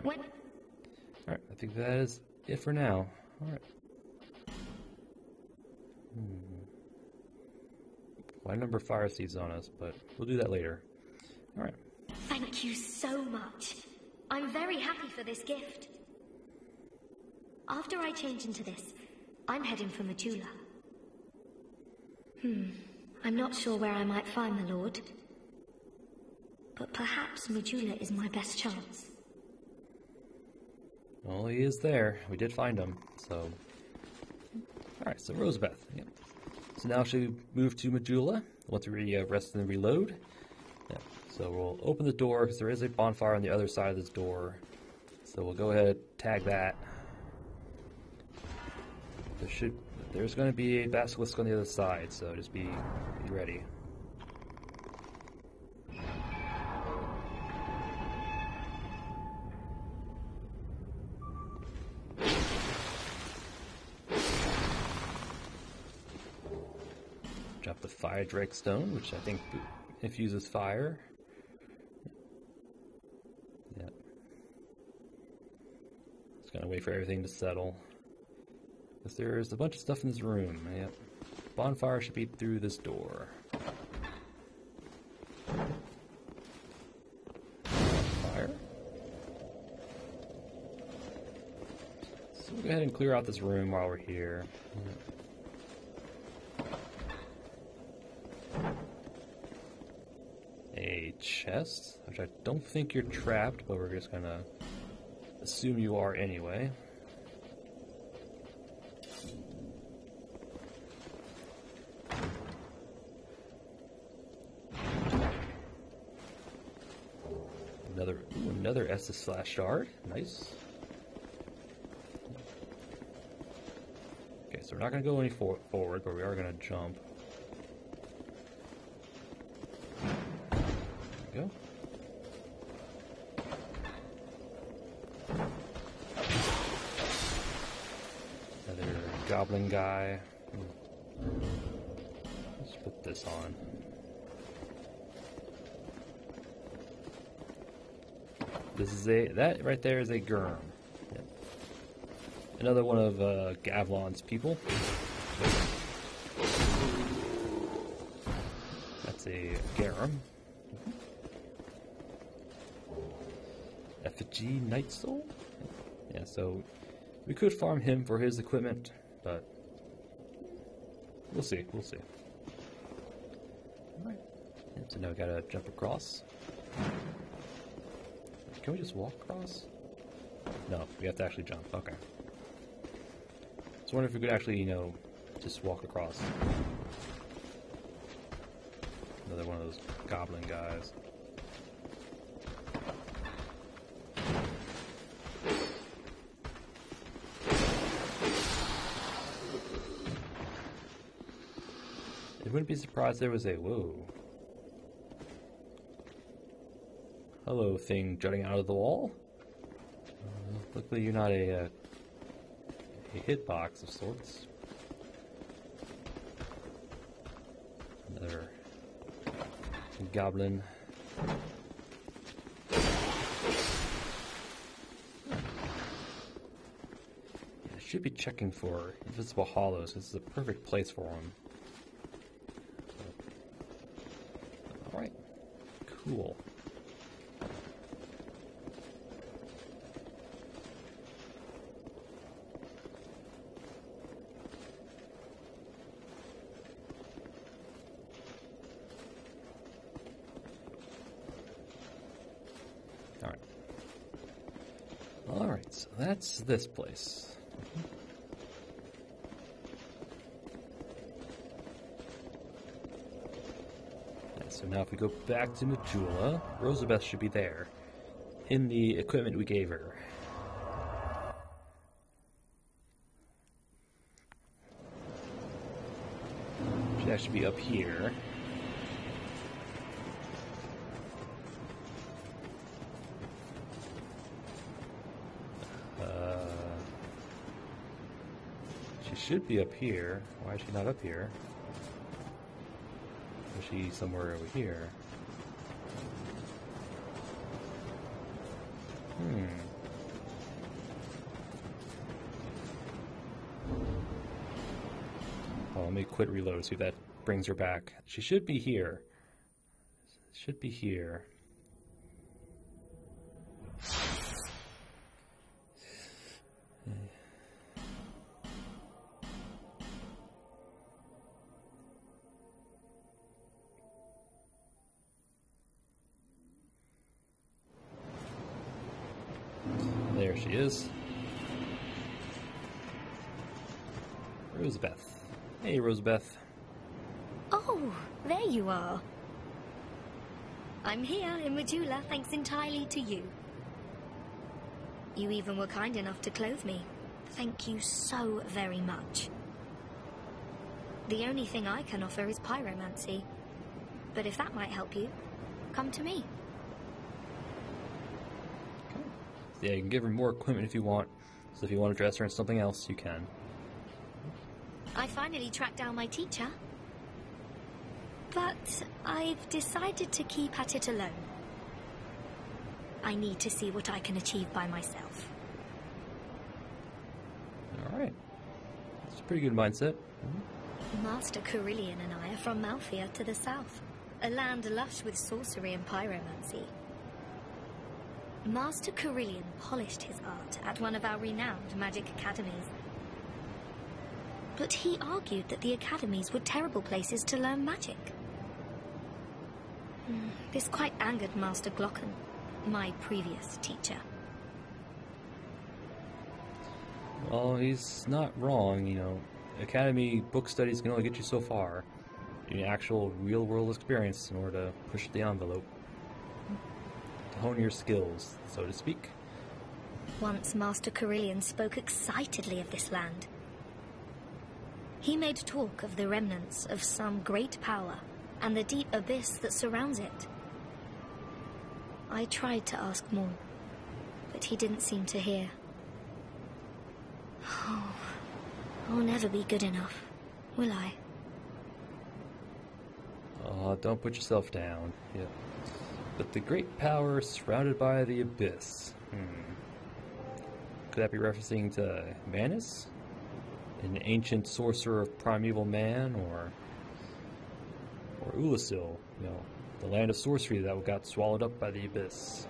B: When...
A: Alright, I think that is it for now. Alright. Quite a number of fire seeds on us, but we'll do that later. Alright.
B: Thank you so much. I'm very happy for this gift. After I change into this, I'm heading for Majula. I'm not sure where I might find the Lord. But perhaps Majula is my best chance.
A: Well, he is there. We did find him, so... Alright, so Rosebeth. Yep. So now should we move to Majula? Once we rest and reload. Yep. So we'll open the door, because there is a bonfire on the other side of this door. So we'll go ahead and tag that. There's going to be a basilisk on the other side, so just be ready. Drop the fire drake stone, which I think infuses fire. Yep. Just gonna wait for everything to settle. Because there's a bunch of stuff in this room. Yep. Bonfire should be through this door. Fire. So we'll go ahead and clear out this room while we're here. Yep. A chest, which I don't think you're trapped, but we're just gonna assume you are anyway. Another Estus shard. Nice. Okay, so we're not gonna go any forward, but we are gonna jump. Go. Another goblin guy. Let's put this on. This is that right there is a Gurm. Yep. Another one of Gavlon's people. That's a Garum. Effigy Night Soul? Yeah, so we could farm him for his equipment, but we'll see. Alright. So now we gotta jump across. Can we just walk across? No, we have to actually jump. Okay. So I wonder if we could actually, just walk across. Another one of those goblin guys. I wouldn't be surprised there was a whoa. Hello, thing jutting out of the wall. Luckily, you're not a hitbox of sorts. Another goblin. Yeah, I should be checking for invisible hollows. This is a perfect place for them. All right, cool. Alright, so that's this place. Yeah, so now if we go back to Majula, Rosabeth should be there, in the equipment we gave her. Should actually be up here. Should be up here. Why is she not up here? Is she somewhere over here? Oh, let me quit reload, see if that brings her back. She should be here. Should be here. There she is. Rosabeth. Hey, Rosabeth.
B: Oh, there you are. I'm here in Majula thanks entirely to you. You even were kind enough to clothe me. thank you so very much. The only thing I can offer is pyromancy. But if that might help you, come to me.
A: Okay. Yeah, you can give her more equipment if you want. So if you want to dress her in something else, you can.
B: I finally tracked down my teacher. But I've decided to keep at it alone. I need to see what I can achieve by myself.
A: Alright. That's a pretty good mindset.
B: Master Carillion and I are from Malphia to the south, a land lush with sorcery and pyromancy. Master Carillion polished his art at one of our renowned magic academies. But he argued that the academies were terrible places to learn magic. This quite angered Master Glocken, my previous teacher.
A: Well, he's not wrong, you know. Academy book studies can only get you so far. You need actual real-world experience in order to push the envelope. To hone your skills, so to speak.
B: Once Master Carillion spoke excitedly of this land. He made talk of the remnants of some great power and the deep abyss that surrounds it. I tried to ask more, but he didn't seem to hear. Oh, I'll never be good enough, will I?
A: Oh, don't put yourself down. Yeah. But the great power surrounded by the abyss. Could that be referencing to Manus? An ancient sorcerer of primeval man, or Ulasil, you know, the land of sorcery that got swallowed up by the abyss.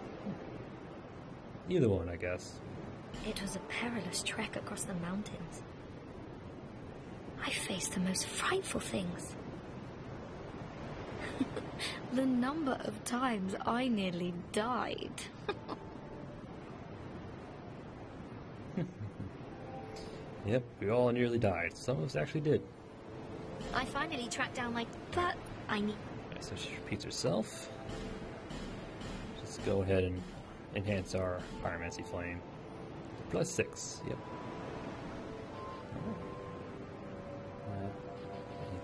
A: Either one, I guess.
B: It was a perilous trek across the mountains. I faced the most frightful things. The number of times I nearly died.
A: Yep, we all nearly died. Some of us actually did.
B: I finally tracked down my... But I need...
A: Okay, so she repeats herself. Just go ahead and enhance our pyromancy flame. +6, yep.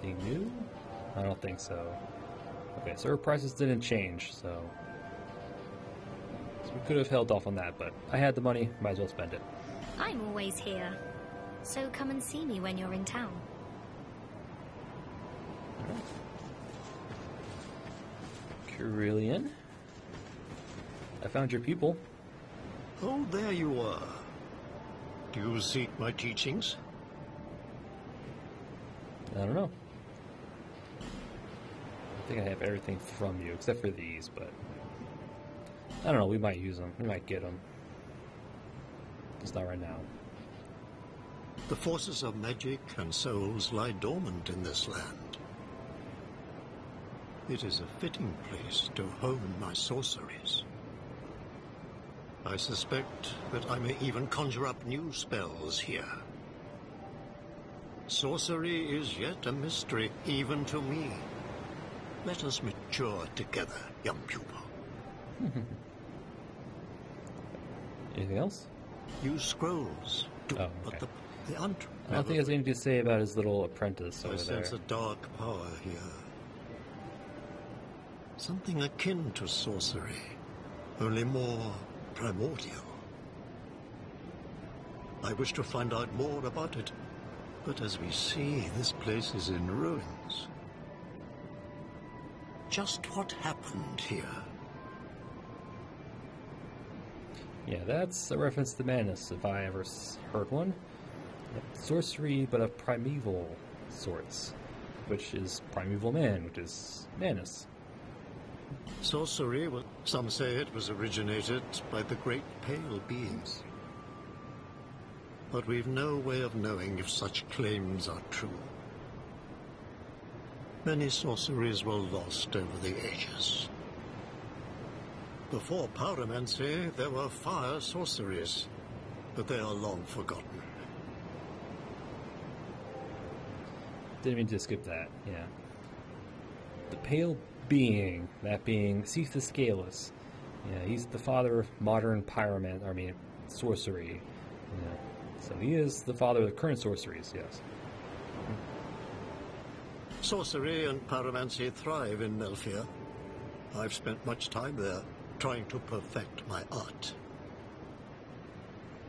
A: Anything new? I don't think so. Okay, so her prices didn't change, so we could have held off on that, but I had the money, might as well spend it.
B: I'm always here. So come and see me when you're in town.
A: Carillion. I found your people.
D: Oh, there you are. Do you seek my teachings?
A: I don't know. I think I have everything from you, except for these, but I don't know, we might use them. We might get them. Just not right now.
D: The forces of magic and souls lie dormant in this land. It is a fitting place to hone my sorceries. I suspect that I may even conjure up new spells here. Sorcery is yet a mystery, even to me. Let us mature together, young pupil.
A: Anything else?
D: Use scrolls to
A: Oh, okay.
D: put the
A: I don't think he has anything to say about his little apprentice
D: I
A: over there.
D: sense a dark power here. Something akin to sorcery, only more primordial. I wish to find out more about it, but as we see, this place is in ruins. Just what happened here?
A: Yeah, that's a reference to Manus, if I ever heard one. Sorcery, but of primeval sorts, which is primeval man, which is Manus.
D: Sorcery, well, some say it was originated by the great pale beings. But we've no way of knowing if such claims are true. Many sorceries were lost over the ages. Before pyromancy, there were fire sorceries, but they are long forgotten.
A: Didn't mean to skip that, yeah. The pale being, that being Cease the Scaleless. Yeah, he's the father of modern sorcery. You know, So he is the father of the current sorceries, yes.
D: Sorcery and pyromancy thrive in Melfia. I've spent much time there, trying to perfect my art.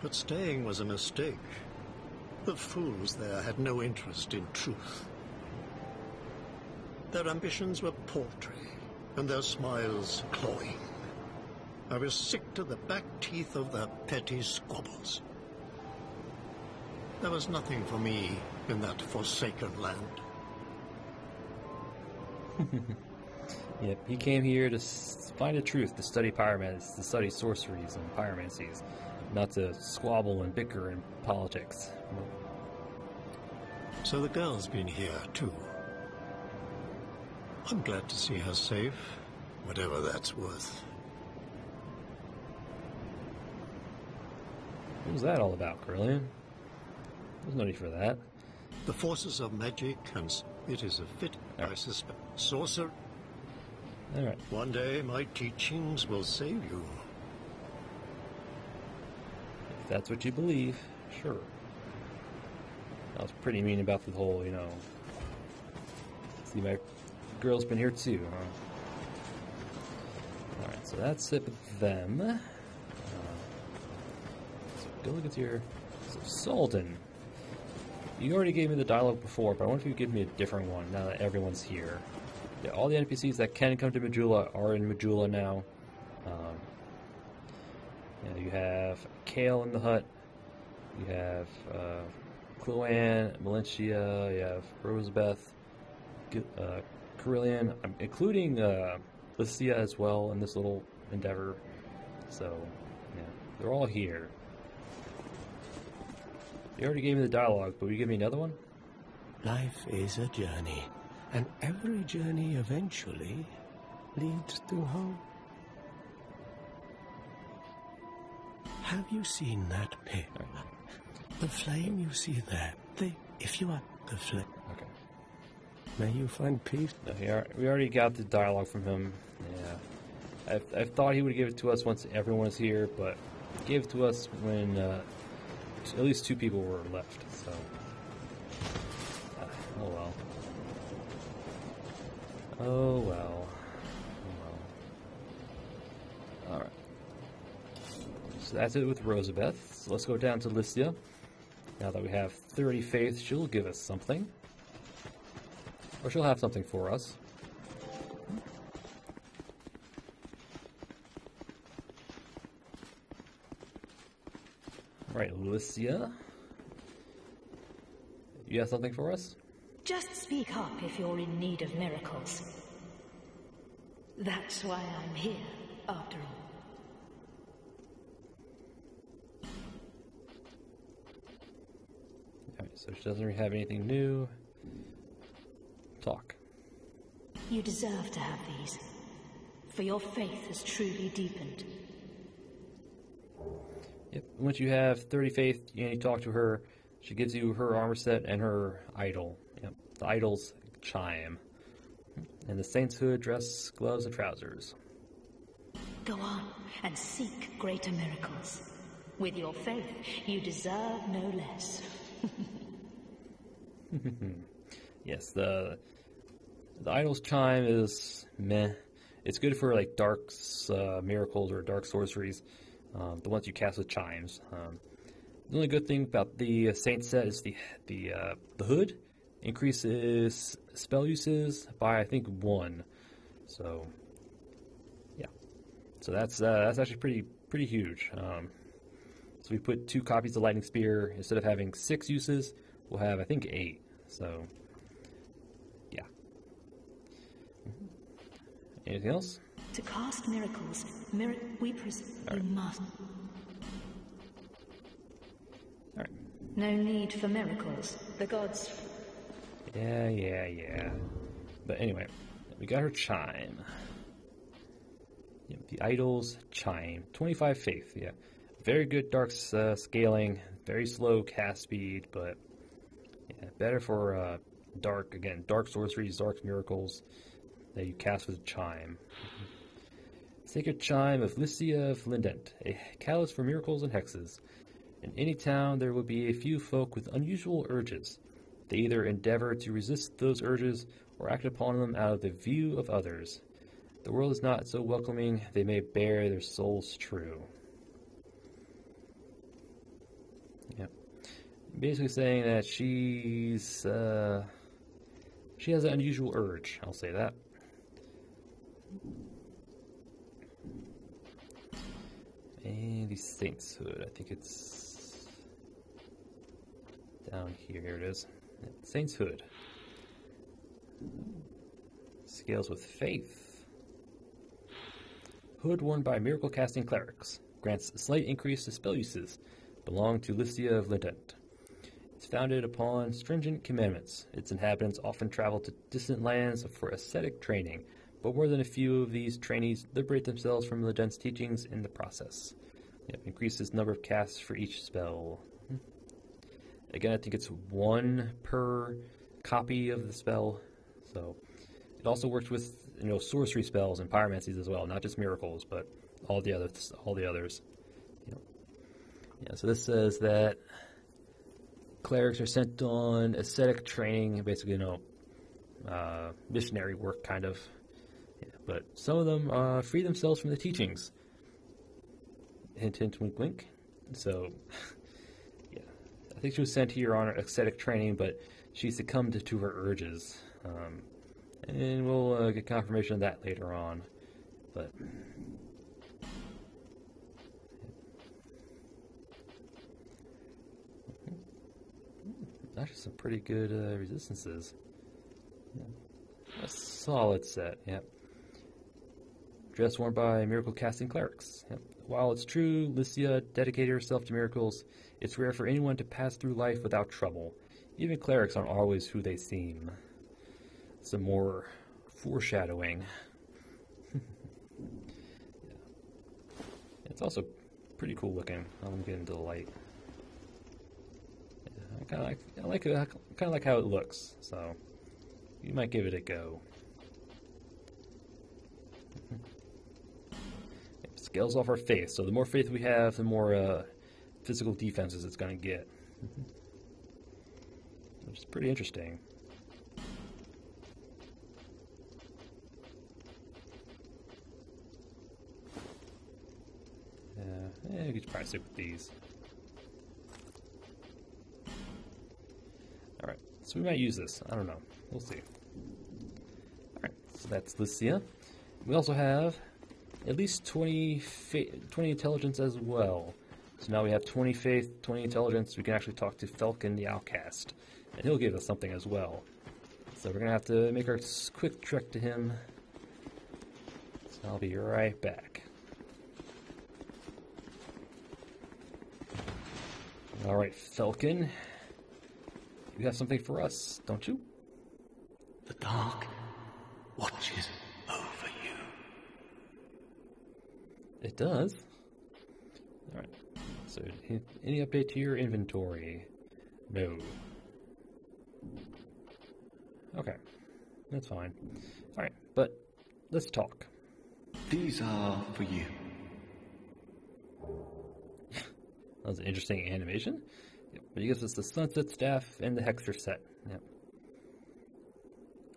D: But staying was a mistake. The fools there had no interest in truth. Their ambitions were paltry, and their smiles cloying. I was sick to the back teeth of their petty squabbles. There was nothing for me in that forsaken land.
A: Yep, he came here to find the truth, to study pyromancy, to study sorceries and pyromancies, not to squabble and bicker in politics.
D: So the girl's been here, too. I'm glad to see her safe, whatever that's worth.
A: What was that all about, Carillion? There's no need for that.
D: The forces of magic, and it is a fit, I suspect. Sorcerer.
A: Alright.
D: One day my teachings will save you.
A: If that's what you believe, sure. I was pretty mean about the whole, see, my girl's been here too, huh? Alright, so that's it with them. So go look at your... So Sultan. You already gave me the dialogue before, but I wonder if you could give me a different one now that everyone's here. Yeah, all the NPCs that can come to Majula are in Majula now. You have Kale in the hut. You have Chloanne, Valencia. You have Rosebeth, Carillion. I'm including Lycia as well in this little endeavor. So, yeah, they're all here. You already gave me the dialogue, but will you give me another one?
E: Life is a journey, and every journey eventually leads to home. Have you seen that pit? The flame you see there, if you are the flame,
A: Okay.
E: may you find peace.
A: No, we already got the dialogue from him. Yeah. I thought he would give it to us once everyone was here, but he gave it to us when at least 2 people were left, so... oh well. Oh well. Alright. So that's it with Rosebeth. So let's go down to Lycia. Now that we have 30 faith, she'll give us something. Or she'll have something for us. Alright, Lycia. You have something for us?
F: Just speak up if you're in need of miracles. That's why I'm here, after all.
A: Alright, so she doesn't really have anything new. Talk.
F: You deserve to have these, for your faith has truly deepened.
A: Yep. Once you have 30 faith and you talk to her, she gives you her armor set and her idol. Yep. The idol's chime. And the sainthood dress, gloves, and trousers.
F: Go on and seek greater miracles. With your faith, you deserve no less.
A: Yes, the idol's chime is meh. It's good for like dark miracles or dark sorceries. The ones you cast with chimes. The only good thing about the saint set is the hood increases spell uses by I think 1. So yeah, so that's actually pretty huge. So we put 2 copies of lightning spear instead of having 6 uses. We'll have I think 8. So yeah. Anything else?
F: To cast miracles, we must.
A: Alright.
F: No need for miracles. The gods...
A: Yeah. But anyway, we got her chime. Yep, the idol's chime. 25 faith, yeah. Very good dark scaling. Very slow cast speed, but yeah, better for dark sorceries, dark miracles that you cast with a chime. Sacred Chime of Lycia of Lindent, a catalyst for miracles and hexes. In any town, there will be a few folk with unusual urges. They either endeavor to resist those urges or act upon them out of the view of others. The world is not so welcoming, they may bear their souls true. Yep. Basically saying that she has an unusual urge, I'll say that. And the Saintshood, I think it's down here. Here it is. Saintshood. Scales with faith. Hood worn by miracle casting clerics. Grants a slight increase to spell uses. Belong to Lycia of Lident. It's founded upon stringent commandments. Its inhabitants often travel to distant lands for ascetic training, but more than a few of these trainees liberate themselves from Lident's teachings in the process. Yep, increases number of casts for each spell. Again, I think it's 1 per copy of the spell. So it also works with sorcery spells and pyromancies as well, not just miracles, but all the others. Yeah, so this says that clerics are sent on ascetic training, basically, missionary work, kind of. Yeah, but some of them free themselves from the teachings. Hint, hint, wink, wink. So, yeah, I think she was sent here on ascetic training, but she succumbed to her urges. And we'll get confirmation of that later on. But actually some pretty good resistances. Yeah. A solid set, yep. Dress worn by miracle casting clerics. Yep. While it's true Lycia dedicated herself to miracles, it's rare for anyone to pass through life without trouble. Even clerics aren't always who they seem. Some more foreshadowing. Yeah. It's also pretty cool looking. I'm getting into the light. I kind of like how it looks, so you might give it a go. It scales off our faith, so the more faith we have, the more physical defenses it's going to get. Which is pretty interesting. You could probably stick with these. Alright, so we might use this. I don't know. We'll see. Alright, so that's Lycia. We also have at least 20 intelligence as well. So now we have 20 faith, 20 intelligence. We can actually talk to Falcon the Outcast. And he'll give us something as well. So we're going to have to make our quick trek to him. So I'll be right back. Alright, Falcon. You have something for us, don't you?
E: The dark watches over you.
A: It does. Alright. So, any update to your inventory? No. Okay. That's fine. Alright, but let's talk.
E: These are for you.
A: That was an interesting animation. Yep. He gives us the Sunset Staff and the Hexer set. Yep.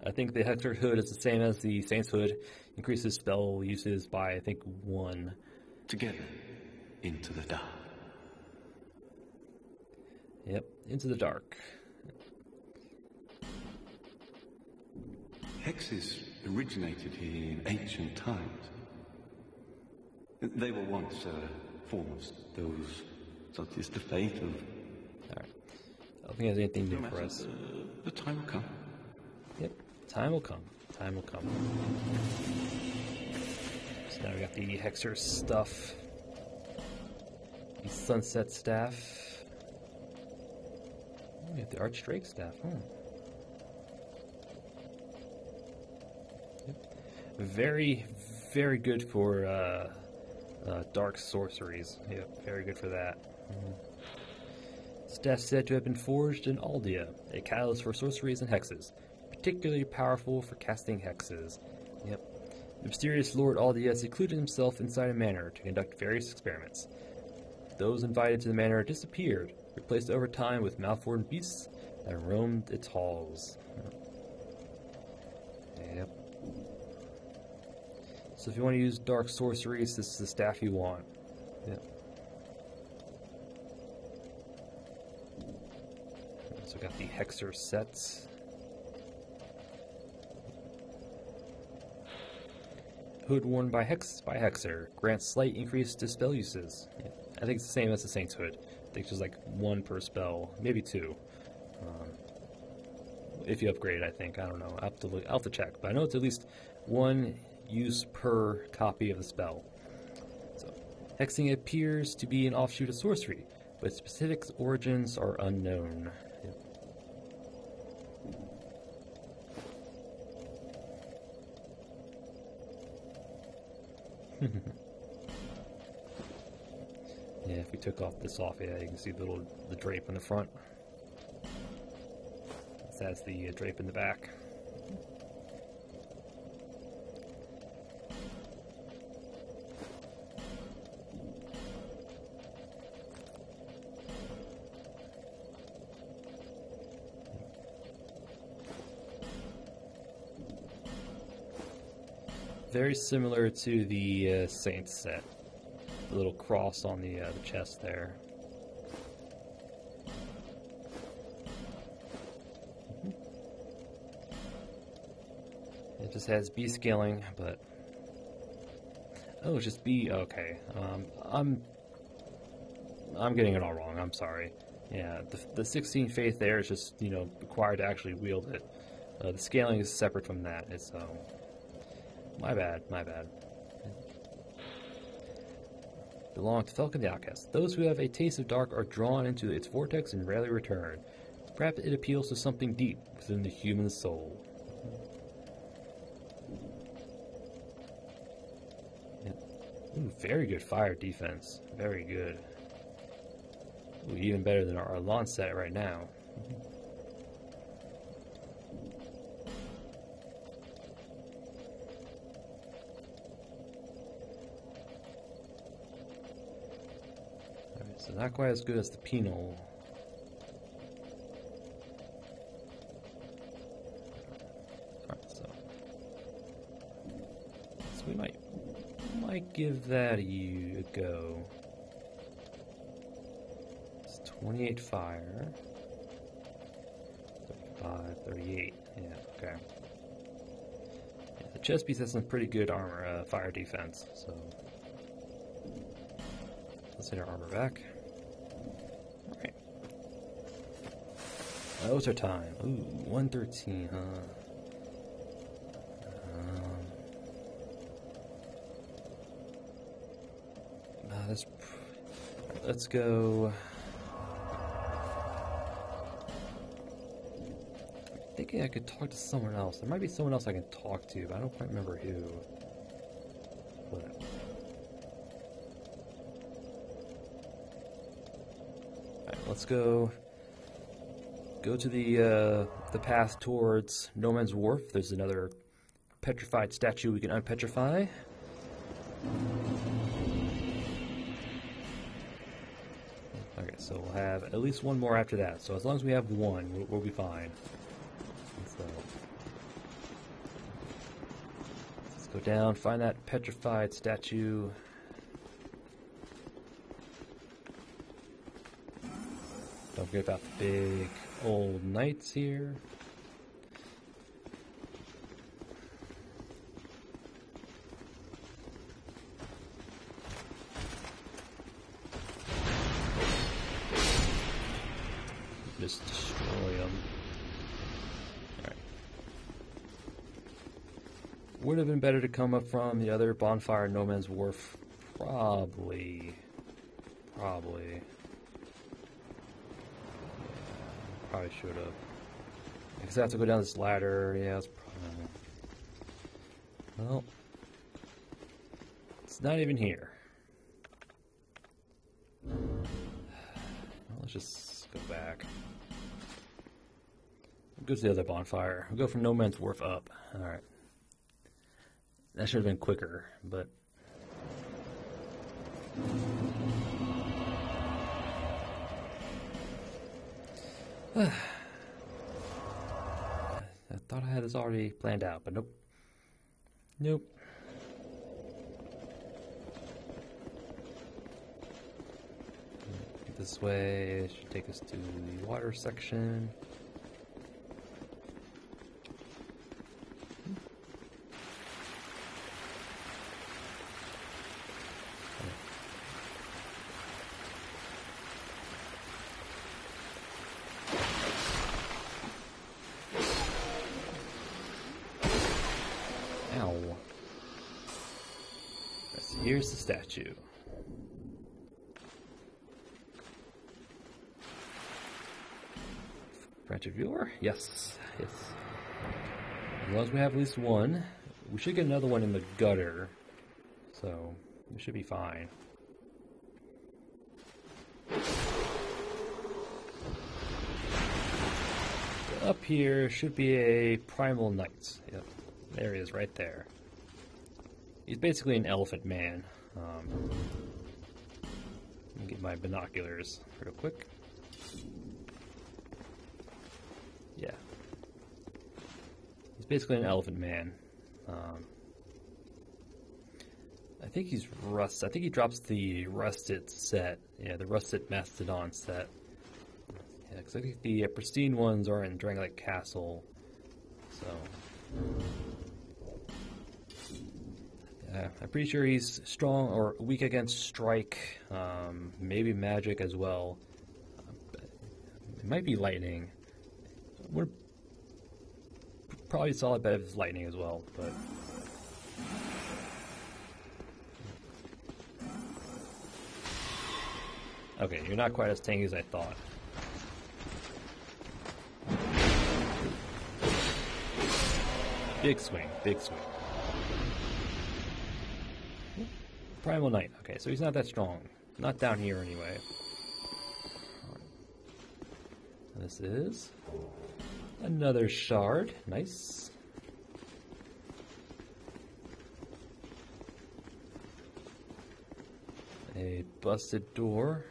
A: I think the Hexer Hood is the same as the Saint's Hood. Increases spell uses by, I think, 1.
E: Together, into the dark.
A: Yep, into the dark.
E: Hexes originated in ancient times. They were once forms, those such is the fate of...
A: Alright. I don't think there's anything new for us.
E: The time will come.
A: Yep. Time will come. Time will come. So now we got the Hexer stuff. The Sunset Staff. Oh, we have the Archdrake Staff. Yep. Very, very good for dark sorceries. Yep, very good for that. Staff said to have been forged in Aldea, a catalyst for sorceries and hexes, particularly powerful for casting hexes. Yep. The mysterious Lord Aldea secluded himself inside a manor to conduct various experiments. those invited to the manor disappeared, replaced over time with malformed beasts that roamed its halls. Yep. So if you want to use dark sorceries, this is the staff you want. Yep. So got the Hexer sets. Hood worn by Hexer grants slight increase to spell uses. Yeah. I think it's the same as the Saint's Hood. I think it's just like 1 per spell, maybe 2. If you upgrade, I think. I don't know. I'll have to check. But I know it's at least 1 use per copy of the spell. So, hexing appears to be an offshoot of sorcery, but specific origins are unknown. Yep. Yeah, if we took this off, yeah, you can see the drape in the front. That's the drape in the back. Very similar to the Saints set. The little cross on the chest there. It just has B scaling, but it's just B. Okay, I'm getting it all wrong. I'm sorry. Yeah, the 16 faith there is just required to actually wield it. The scaling is separate from that. It's my bad. Belong to Falcon the Outcast. Those who have a taste of dark are drawn into its vortex and rarely return. Perhaps it appeals to something deep within the human soul. Ooh, very good fire defense. Very good. Ooh, even better than our launch set right now. Alright, so not quite as good as the penal. Alright, so we might give that a go. It's 28 fire. 35, 38. Yeah, okay. Yeah, the chest piece has some pretty good armor, fire defense, so let's hit our armor back. Alright. Oh, it's our time. Ooh, 113, huh? Let's go. I'm thinking I could talk to someone else. There might be someone else I can talk to, but I don't quite remember who. But alright, let's go to the path towards No Man's Wharf. There's another petrified statue we can unpetrify. Okay, so we'll have at least one more after that. So as long as we have one, we'll be fine. So let's go down, find that petrified statue. Don't forget about the big old knights here. Just destroy them. Alright. Would have been better to come up from the other bonfire in No Man's Wharf. Probably. Probably should have. Because I have to go down this ladder. Yeah, it's probably... Well, it's not even here. Well, let's just go back. Go to the other bonfire. We'll go from No Man's Wharf up. Alright. That should have been quicker, but... I thought I had this already planned out, but nope. Nope. This way, it should take us to the water section. Ow. So here's the statue. Branch of viewer? Yes. Yes. As long as we have at least one, we should get another one in the gutter. So, we should be fine. Up here should be a primal knight. Yep. There he is, right there. He's basically an elephant man. Let me get my binoculars real quick. Yeah. He's basically an elephant man. I think he's rust. I think he drops the rusted set. Yeah, the rusted mastodon set. Yeah, because I think the pristine ones are in Drangelic Castle. So. Yeah, I'm pretty sure he's strong or weak against strike. Maybe magic as well. It might be lightning. Would probably solid bet if it's lightning as well, but okay, you're not quite as tanky as I thought. Big swing, big swing. Primal Knight. Okay, so he's not that strong. Not down here anyway. This is another shard. Nice. A busted door.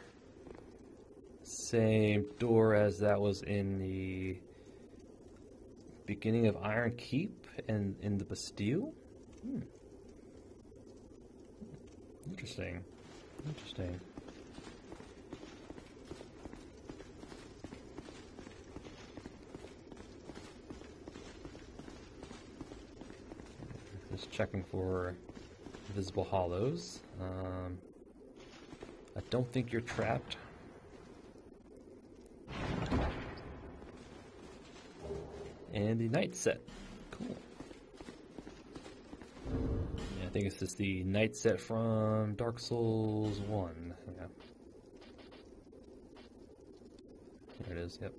A: Same door as that was in the beginning of Iron Keep and in the Bastille. Interesting. Interesting. Just checking for visible hollows. I don't think you're trapped. And the knight set. Cool. Yeah, I think it's just the knight set from Dark Souls 1. Yeah. There it is, yep.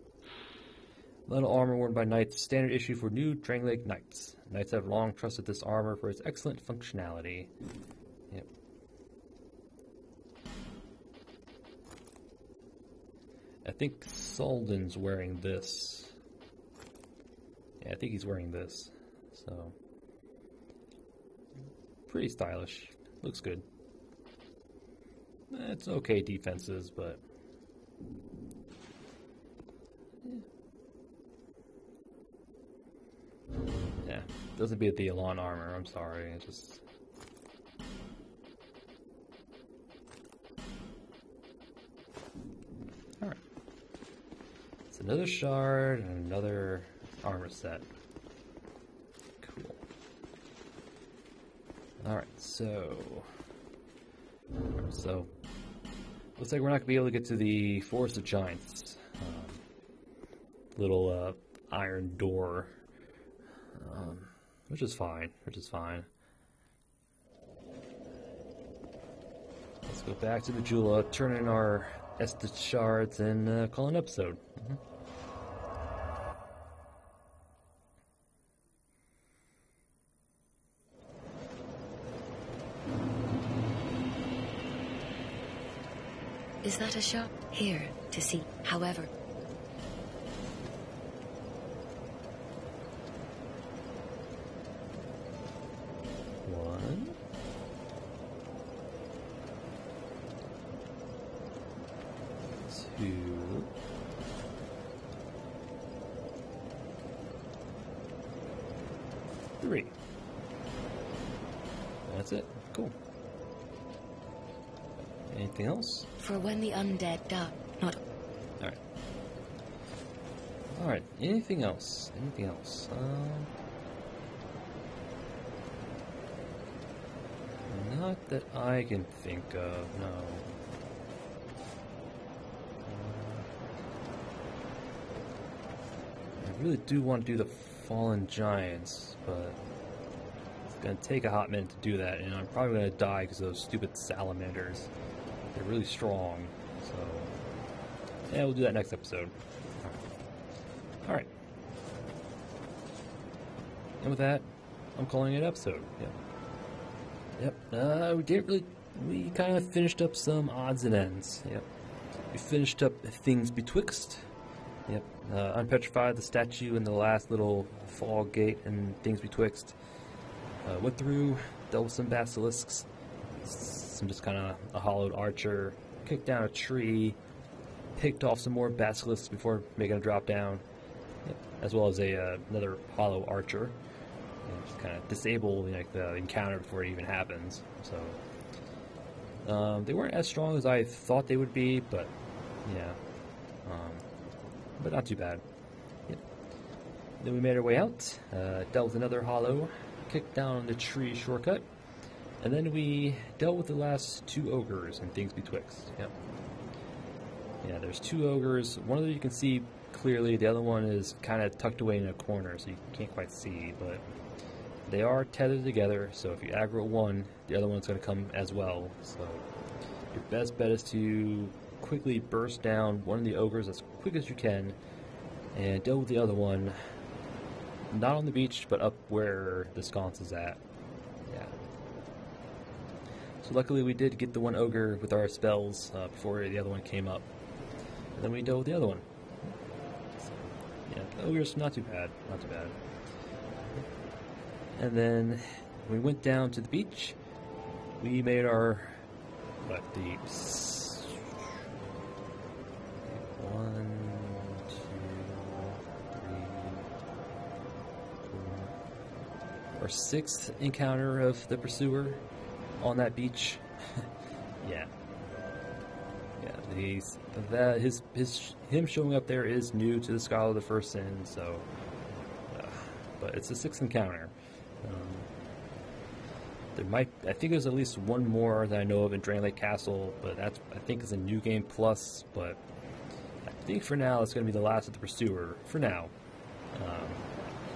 A: Metal armor worn by knights, standard issue for new Drangelic knights. Knights have long trusted this armor for its excellent functionality. Yep. I think Soldan's wearing this. Yeah, I think he's wearing this. So, pretty stylish. Looks good. It's okay defenses, but yeah, doesn't beat the Elan armor. I'm sorry. It just all right. It's another shard and another armor set. Cool. Alright, so looks like we're not going to be able to get to the Forest of Giants. Little iron door. Which is fine. Let's go back to Majula, turn in our Estus shards, and call an episode.
G: Is that a shop? Here, to see. However,
A: One. Two. That's it. Cool. Anything else?
G: For when the undead die. Not.
A: Alright. Alright, anything else? Anything else? Not that I can think of, no. I really do want to do the Fallen Giants, but it's going to take a hot minute to do that, and I'm probably going to die because of those stupid salamanders. They're really strong, so yeah, we'll do that next episode. Alright. And with that, I'm calling it an episode. Yep. We kind of finished up some odds and ends. Yep. We finished up things betwixt. Yep. Unpetrified the statue in the last little fall gate and things betwixt. Went through, dealt with some basilisks, some just kind of a hollowed archer, kicked down a tree, picked off some more basilisks before making a drop down, yep. As well as another hollow archer. Just kind of disable the encounter before it even happens. So they weren't as strong as I thought they would be, but yeah, but not too bad. Yep. Then we made our way out, dealt with another hollow, kicked down the tree shortcut, and then we dealt with the last two ogres and things betwixt. Yep. Yeah, there's two ogres. One of them you can see clearly. The other one is kind of tucked away in a corner, so you can't quite see, but they are tethered together, so if you aggro one, the other one's going to come as well. So your best bet is to quickly burst down one of the ogres as quick as you can and deal with the other one, not on the beach, but up where the sconce is at. Yeah. So luckily we did get the one ogre with our spells before the other one came up. And then we dealt with the other one. So, yeah, the ogre's not too bad, not too bad. And then we went down to the beach. We made our, what, the 1, 2, 3, 4, our 6th encounter of the pursuer on that beach. Yeah. Yeah, him showing up there is new to the Scholar of the First Sin, so but it's the 6th encounter. I think there's at least one more that I know of in Drangelic Castle, but that's, I think, is a new game plus, but I think for now it's going to be the last of the Pursuer, for now.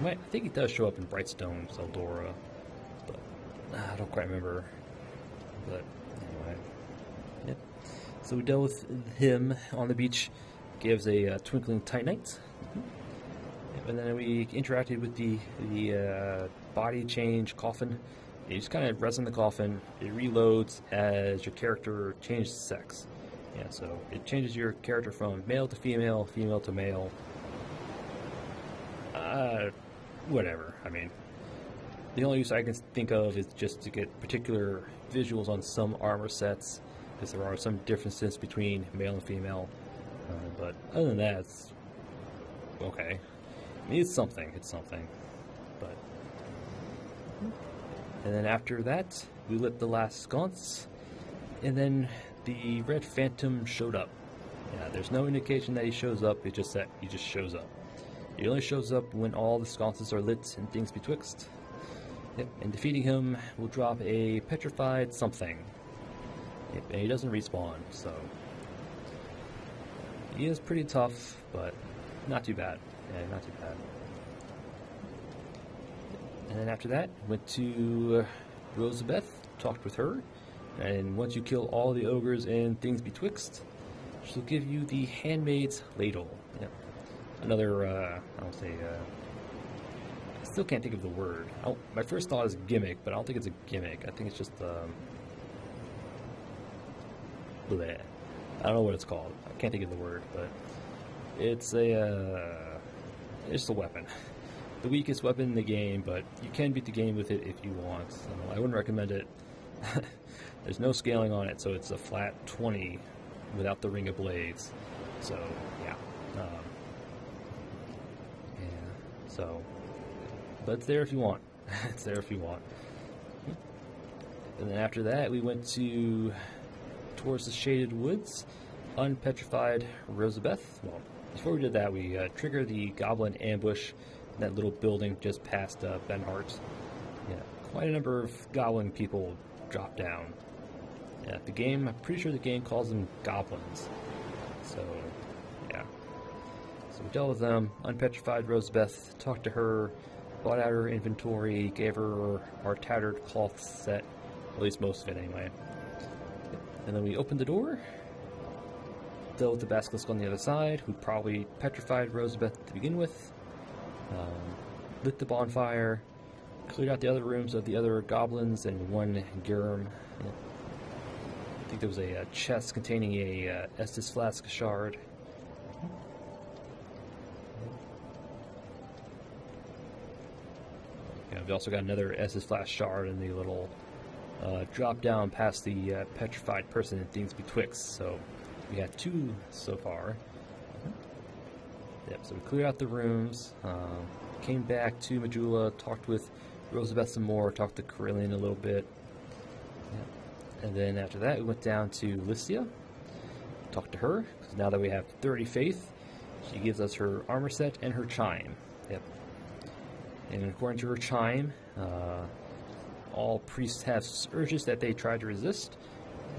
A: I think he does show up in Brightstone, Zeldora, but I don't quite remember, but anyway. Yep. So we dealt with him on the beach, gave us a Twinkling Titanite, and then we interacted with the body change coffin. You just kind of rest in the coffin. It reloads as your character changes sex. Yeah, so it changes your character from male to female, female to male. Whatever. I mean, the only use I can think of is just to get particular visuals on some armor sets, because there are some differences between male and female. But other than that, it's okay. I mean, it's something. But. And then after that, we lit the last sconce, and then the Red Phantom showed up. Yeah, there's no indication that he shows up, it's just that he just shows up. He only shows up when all the sconces are lit and things betwixt. Yep, and defeating him will drop a petrified something. Yep, and he doesn't respawn, so he is pretty tough, but not too bad. Yeah, not too bad. And then after that, went to Rosabeth, talked with her, and once you kill all the ogres and things betwixt, she'll give you the Handmaid's Ladle. Yep. Another, I still can't think of the word. My first thought is gimmick, but I don't think it's a gimmick. I think it's just, bleh. I don't know what it's called. I can't think of the word, but it's it's a weapon. The weakest weapon in the game, but you can beat the game with it if you want. So I wouldn't recommend it. There's no scaling on it, so it's a flat 20 without the Ring of Blades. So, yeah. So, but it's there if you want. It's there if you want. And then after that, we went towards the shaded woods, unpetrified Rosabeth. Well, before we did that, we triggered the goblin ambush in that little building just past Benhart. Yeah, quite a number of goblin people dropped down. Yeah, I'm pretty sure the game calls them goblins. So, yeah. So we dealt with them, unpetrified Rosabeth, talked to her, bought out her inventory, gave her our tattered cloth set, at least most of it anyway. And then we opened the door, dealt with the basilisk on the other side, who probably petrified Rosabeth to begin with, lit the bonfire, cleared out the other rooms of the other goblins and one Gurm. Yeah. I think there was a chest containing a Estus flask shard. Yeah, we also got another Estus flask shard in the little drop down past the petrified person and things betwixt. So we got 2 so far. Yep, so we cleared out the rooms, came back to Majula, talked with Rosabeth some more, talked to Carillion a little bit. Yep. And then after that, we went down to Lycia, talked to her, because now that we have 30 faith, she gives us her armor set and her chime. Yep. And according to her chime, all priests have urges that they try to resist,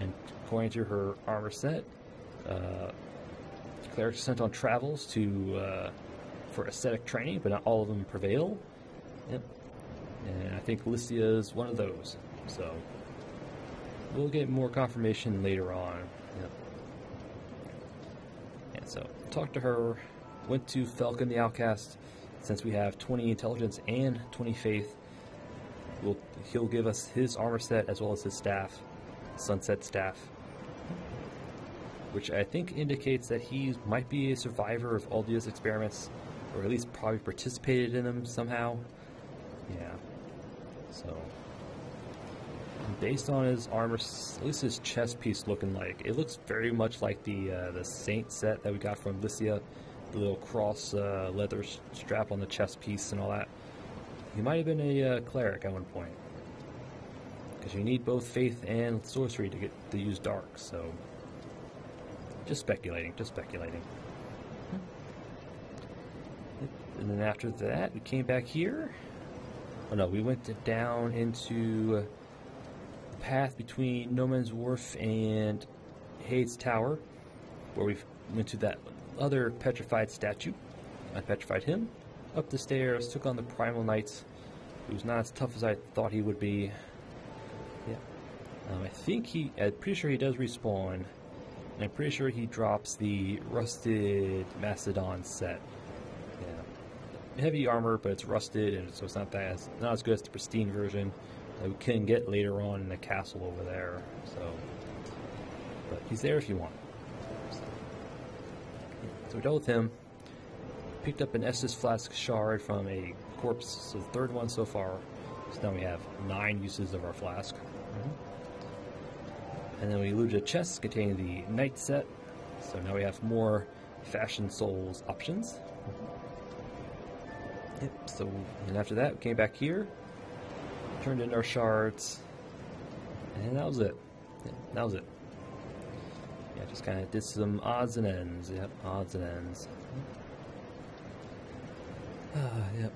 A: and according to her armor set, clerics are sent on travels for ascetic training, but not all of them prevail. Yep. And I think Lycia is one of those. So we'll get more confirmation later on. Yep. And so talked to her, went to Falcon the Outcast. Since we have 20 intelligence and 20 faith, he'll give us his armor set as well as his staff, sunset staff, which I think indicates that he might be a survivor of Aldia's experiments, or at least probably participated in them somehow. Yeah. So, based on his armor, at least his chest piece looking like, it looks very much like the Saint set that we got from Lycia, the little cross leather strap on the chest piece and all that. He might have been a cleric at one point, because you need both faith and sorcery to get to use dark. So, just speculating. And then after that, we came back here. Oh no, we went down into the path between No Man's Wharf and Hayes Tower, where we went to that other petrified statue. I petrified him, up the stairs, took on the Primal Knight, who's not as tough as I thought he would be. Yeah. I'm pretty sure he does respawn, and I'm pretty sure he drops the rusted Mastodon set. Yeah. Heavy armor, but it's rusted, and so it's not as good as the pristine version that we can get later on in the castle over there. So, but he's there if you want. So we dealt with him, picked up an Estus flask shard from a corpse, so the 3rd one so far. So now we have 9 uses of our flask. And then we looted a chest containing the Knight set, so now we have more Fashion Souls options. Yep, so, and after that, we came back here, turned in our shards, and that was it. Yep, that was it. Yeah, just kind of did some odds and ends. Yep, odds and ends. Yep.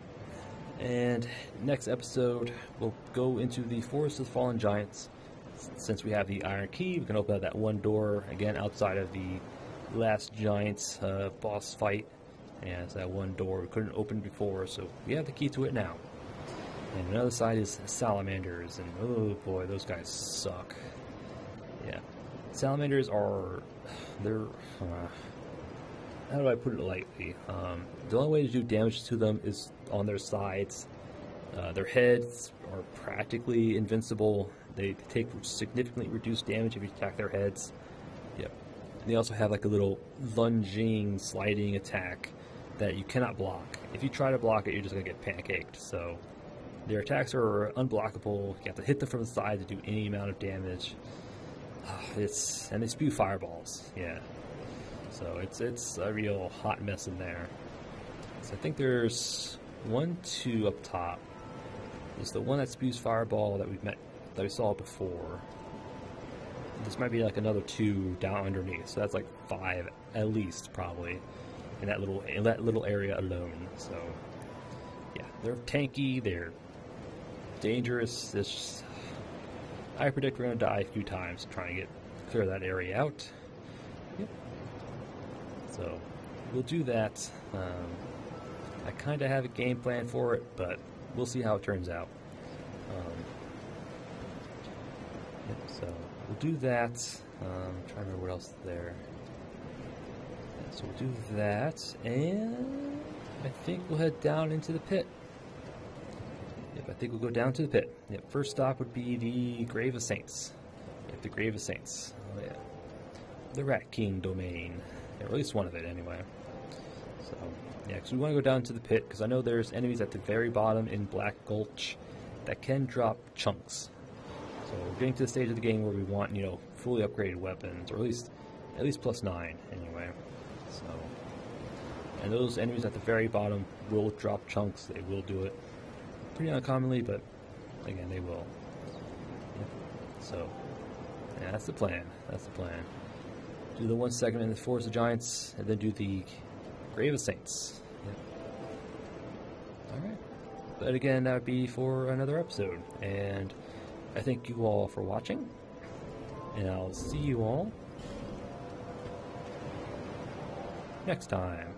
A: And next episode, we'll go into the Forest of the Fallen Giants. Since we have the Iron Key, we can open up that one door, again, outside of the last Giants boss fight. And it's that one door we couldn't open before, so we have the key to it now. And another side is salamanders, and oh boy, those guys suck. Yeah. Salamanders are, how do I put it lightly? The only way to do damage to them is on their sides. Their heads are practically invincible. They take significantly reduced damage if you attack their heads. Yep. And they also have like a little lunging, sliding attack that you cannot block. If you try to block it, you're just going to get pancaked. So their attacks are unblockable. You have to hit them from the side to do any amount of damage. And they spew fireballs. Yeah. So it's a real hot mess in there. So I think there's 1, 2 up top. There's the one that spews fireball that we've met that we saw before. This might be like another 2 down underneath, so that's like 5 at least, probably, in that little area alone. So yeah, they're tanky, they're dangerous. I predict we're going to die a few times trying to clear that area out. Yep. So we'll do that. I kind of have a game plan for it, but we'll see how it turns out. Yep, so we'll do that. I'm trying to remember what else is there. Yeah, so we'll do that, and I think we'll head down into the pit. Yep, I think we'll go down to the pit. Yep, first stop would be the Grave of Saints. Yep, the Grave of Saints. Oh yeah. The Rat King domain. Yeah, or at least one of it, anyway. So, yeah, because we want to go down to the pit, because I know there's enemies at the very bottom in Black Gulch that can drop chunks. So we're getting to the stage of the game where we want, fully upgraded weapons, or at least +9, anyway. So, and those enemies at the very bottom will drop chunks. They will do it. Pretty uncommonly, but again, they will. Yep. So, yeah, that's the plan. That's the plan. Do the one segment in the Forest of Giants, and then do the Grave of Saints. Yep. Alright. But again, that would be for another episode. And I thank you all for watching. And I'll see you all next time.